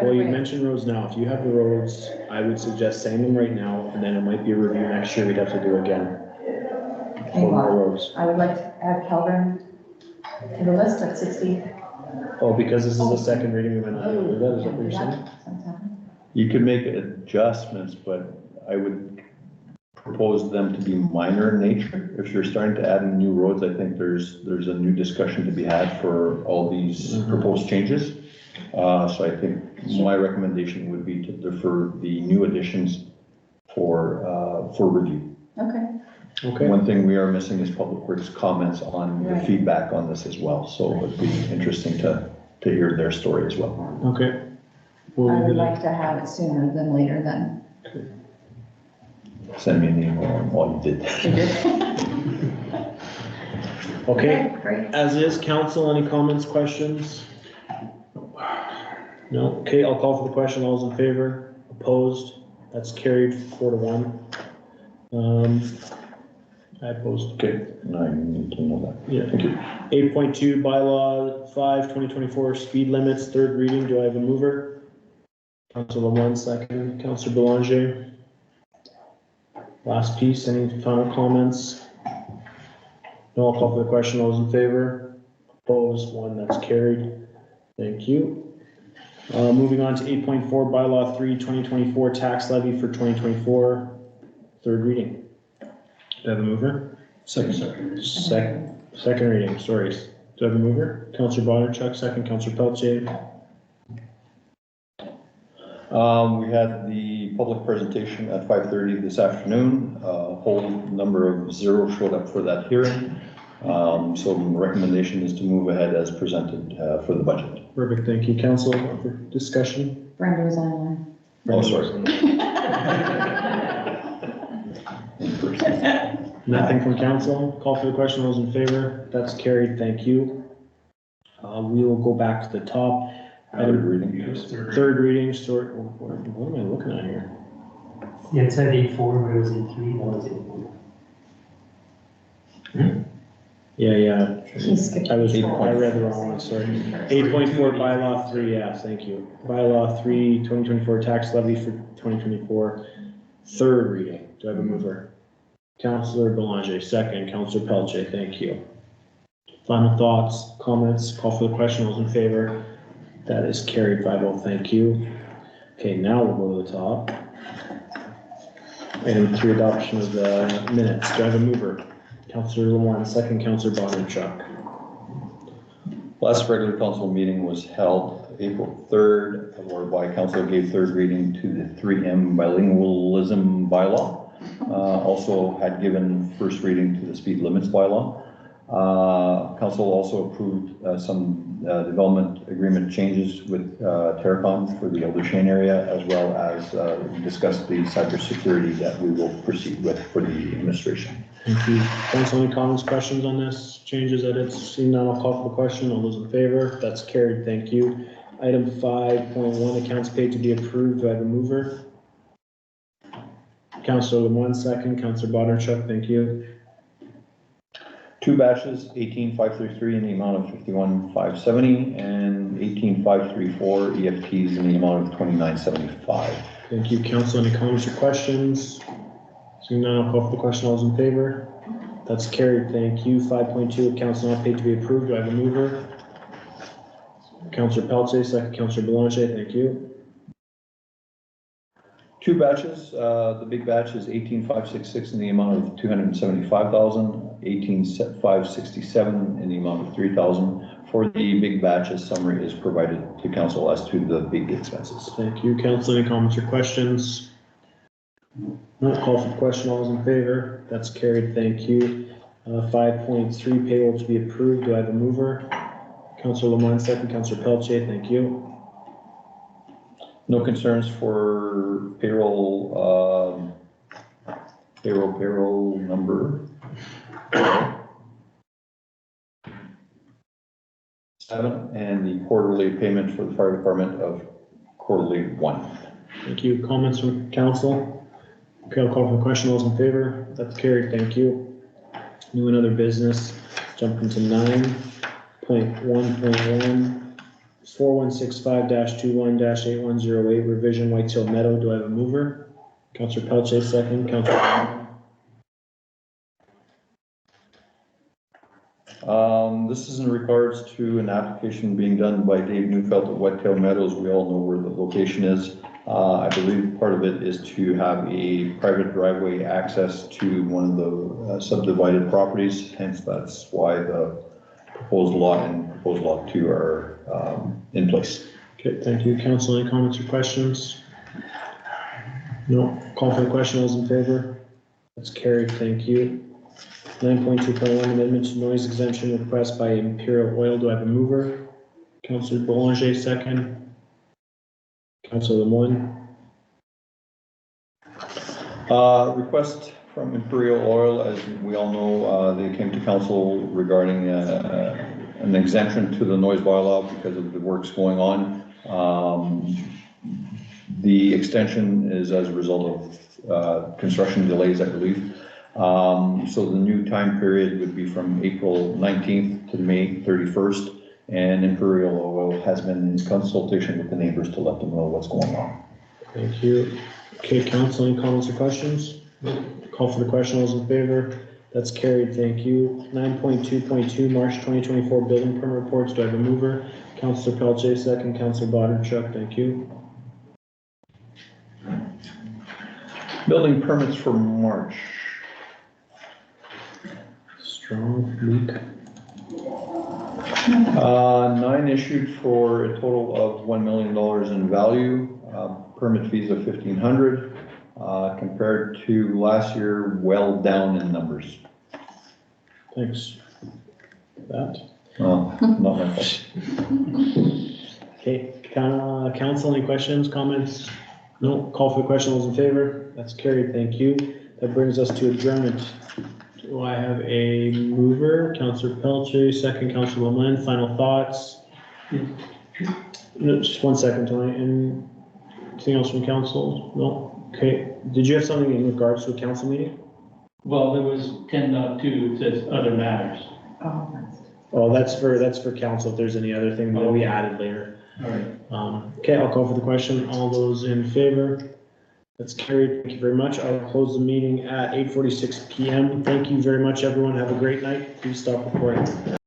Well, you mentioned roads now. If you have the roads, I would suggest saying them right now, and then it might be a review next year. We'd have to do again. Okay, well, I would like to add Calburn to the list at 60. Oh, because this is the second reading, we might not do that. Is that what you're saying? You could make adjustments, but I would propose them to be minor in nature. If you're starting to add in new roads, I think there's a new discussion to be had for all these proposed changes. So I think my recommendation would be to defer the new additions for review. Okay. Okay. One thing we are missing is Public Works comments on the Right. feedback on this as well, so it'd be interesting to hear their story as well. Okay. I would like to have it sooner than later then. Send me an email on all you did. Okay, Great. as is, council, any comments, questions? No, okay, I'll call for the question, all those in favor, opposed, that's carried 4-1. I opposed. Okay, I need to know that. Yeah. Thank you. 8.2 bylaw 5, 2024 speed limits, third reading, do I have a mover? Councilor Lemoine, second, Councilor Belanger. Last piece, any final comments? No, I'll call for the question, all those in favor, opposed, 1, that's carried, thank you. Moving on to 8.4 bylaw 3, 2024 tax levy for 2024, third reading. Do I have a mover? Second. Second reading, sorry. Do I have a mover? Councilor Bonnerchuk, second, Councilor Pelletier. We had the public presentation at 5:30 this afternoon. A whole number of 0 showed up for that hearing. So the recommendation is to move ahead as presented for the budget. Perfect, thank you. Council, for discussion? Brenda was online. Oh, sorry. Nothing from council. Call for the question, those in favor? That's carried, thank you. We will go back to the top. Third reading. Third reading, sort, what am I looking at here? Yeah, it said 8.4, but it was 8.3, that was 8.4. Yeah. He skipped I read 8.4. the wrong one, sorry. 8.4 bylaw 3, yeah, thank you. Bylaw 3, 2024 tax levy for 2024, third reading. Do I have a mover? Councilor Belanger, second, Councilor Pelletier, thank you. Final thoughts, comments, call for the question, those in favor? That is carried 5-0, thank you. Okay, now we'll go to the top. Item 3, adoption of the minutes. Do I have a mover? Councilor Lemoine, second, Councilor Bonnerchuk. Last regular council meeting was held April 3rd, whereby council gave third reading to the 3M bilingualism bylaw. Also had given first reading to the speed limits bylaw. Council also approved some development agreement changes with Terracon for the Elder Shane area, as well as discussed the cybersecurity that we will proceed with for the administration. Thank you. Council, any comments, questions on this? Changes that it's seen, none, I'll call for the question. All those in favor? That's carried, thank you. Item 5.1, accounts paid to be approved. Do I have a mover? Councilor Lemoine, second, Councilor Bonnerchuk, thank you. 2 batches, 18,533 in the amount of 51,570 and 18,534 EFTs in the amount of 2975. Thank you, council. Any comments or questions? Seeing none, I'll call for the question. All those in favor? That's carried, thank you. 5.2, accounts not paid to be approved. Do I have a mover? Councilor Pelletier, second, Councilor Belanger, thank you. 2 batches, the big batch is 18,566 in the amount of 275,000, 18,567 in the amount of 3,000. For the big batch, a summary is provided to council as to the big expenses. Thank you, council. Any comments or questions? No, call for the question. All those in favor? That's carried, thank you. 5.3, payroll to be approved. Do I have a mover? Councilor Lemoine, second, Councilor Pelletier, thank you. No concerns for payroll, payroll number 7 and the quarterly payment for the fire department of quarterly 1. Thank you. Comments from council? Okay, I'll call for the question. All those in favor? That's carried, thank you. New and other business, jump into 9.1.1. 4165-21-8108 revision Whitetail Meadow. Do I have a mover? Councilor Pelletier, second. Councilor. This is in regards to an application being done by Dave Neufeld at Whitetail Meadows. We all know where the location is. I believe part of it is to have a private driveway access to one of the subdivided properties. Hence, that's why the proposed lot and proposed lot 2 are in place. Okay, thank you. Council, any comments or questions? No. Call for the question. Those in favor? That's carried, thank you. 9.2.1 amendment to noise exemption request by Imperial Oil. Do I have a mover? Councillor Boulanger, second. Councillor Lemoine. Request from Imperial Oil, as we all know, they came to council regarding an exemption to the noise bylaw because of the works going on. The extension is as a result of construction delays, I believe. So the new time period would be from April 19th to May 31st, and Imperial Oil has been in consultation with the neighbors to let them know what's going on. Thank you. Okay, council, any comments or questions? Call for the question, all those in favor? That's carried, thank you. 9.2.2, March 2024 building permit reports. Do I have a mover? Councillor Pelletier, second. Councillor Bodarchuk, thank you. Building permits for March. Strong, weak. 9 issued for a total of $1 million in value. Permit fees of $1,500, compared to last year, well down in numbers. Thanks. That. Not my fault. Okay, council, any questions, comments? No, call for the question, all those in favor? That's carried, thank you. That brings us to adjournment. Do I have a mover? Councillor Pelletier, second. Councillor Lemoine, final thoughts? No, just 1 second, Tony. Anything else from council? No? Okay, did you have something in regards to a council meeting? Well, there was 10.2, it says other matters. Oh, that's for council, if there's any other thing that we added later. All right. Okay, I'll call for the question. All those in favor? That's carried. Thank you very much. I'll close the meeting at 8:46 PM. Thank you very much, everyone. Have a great night. Please stop recording.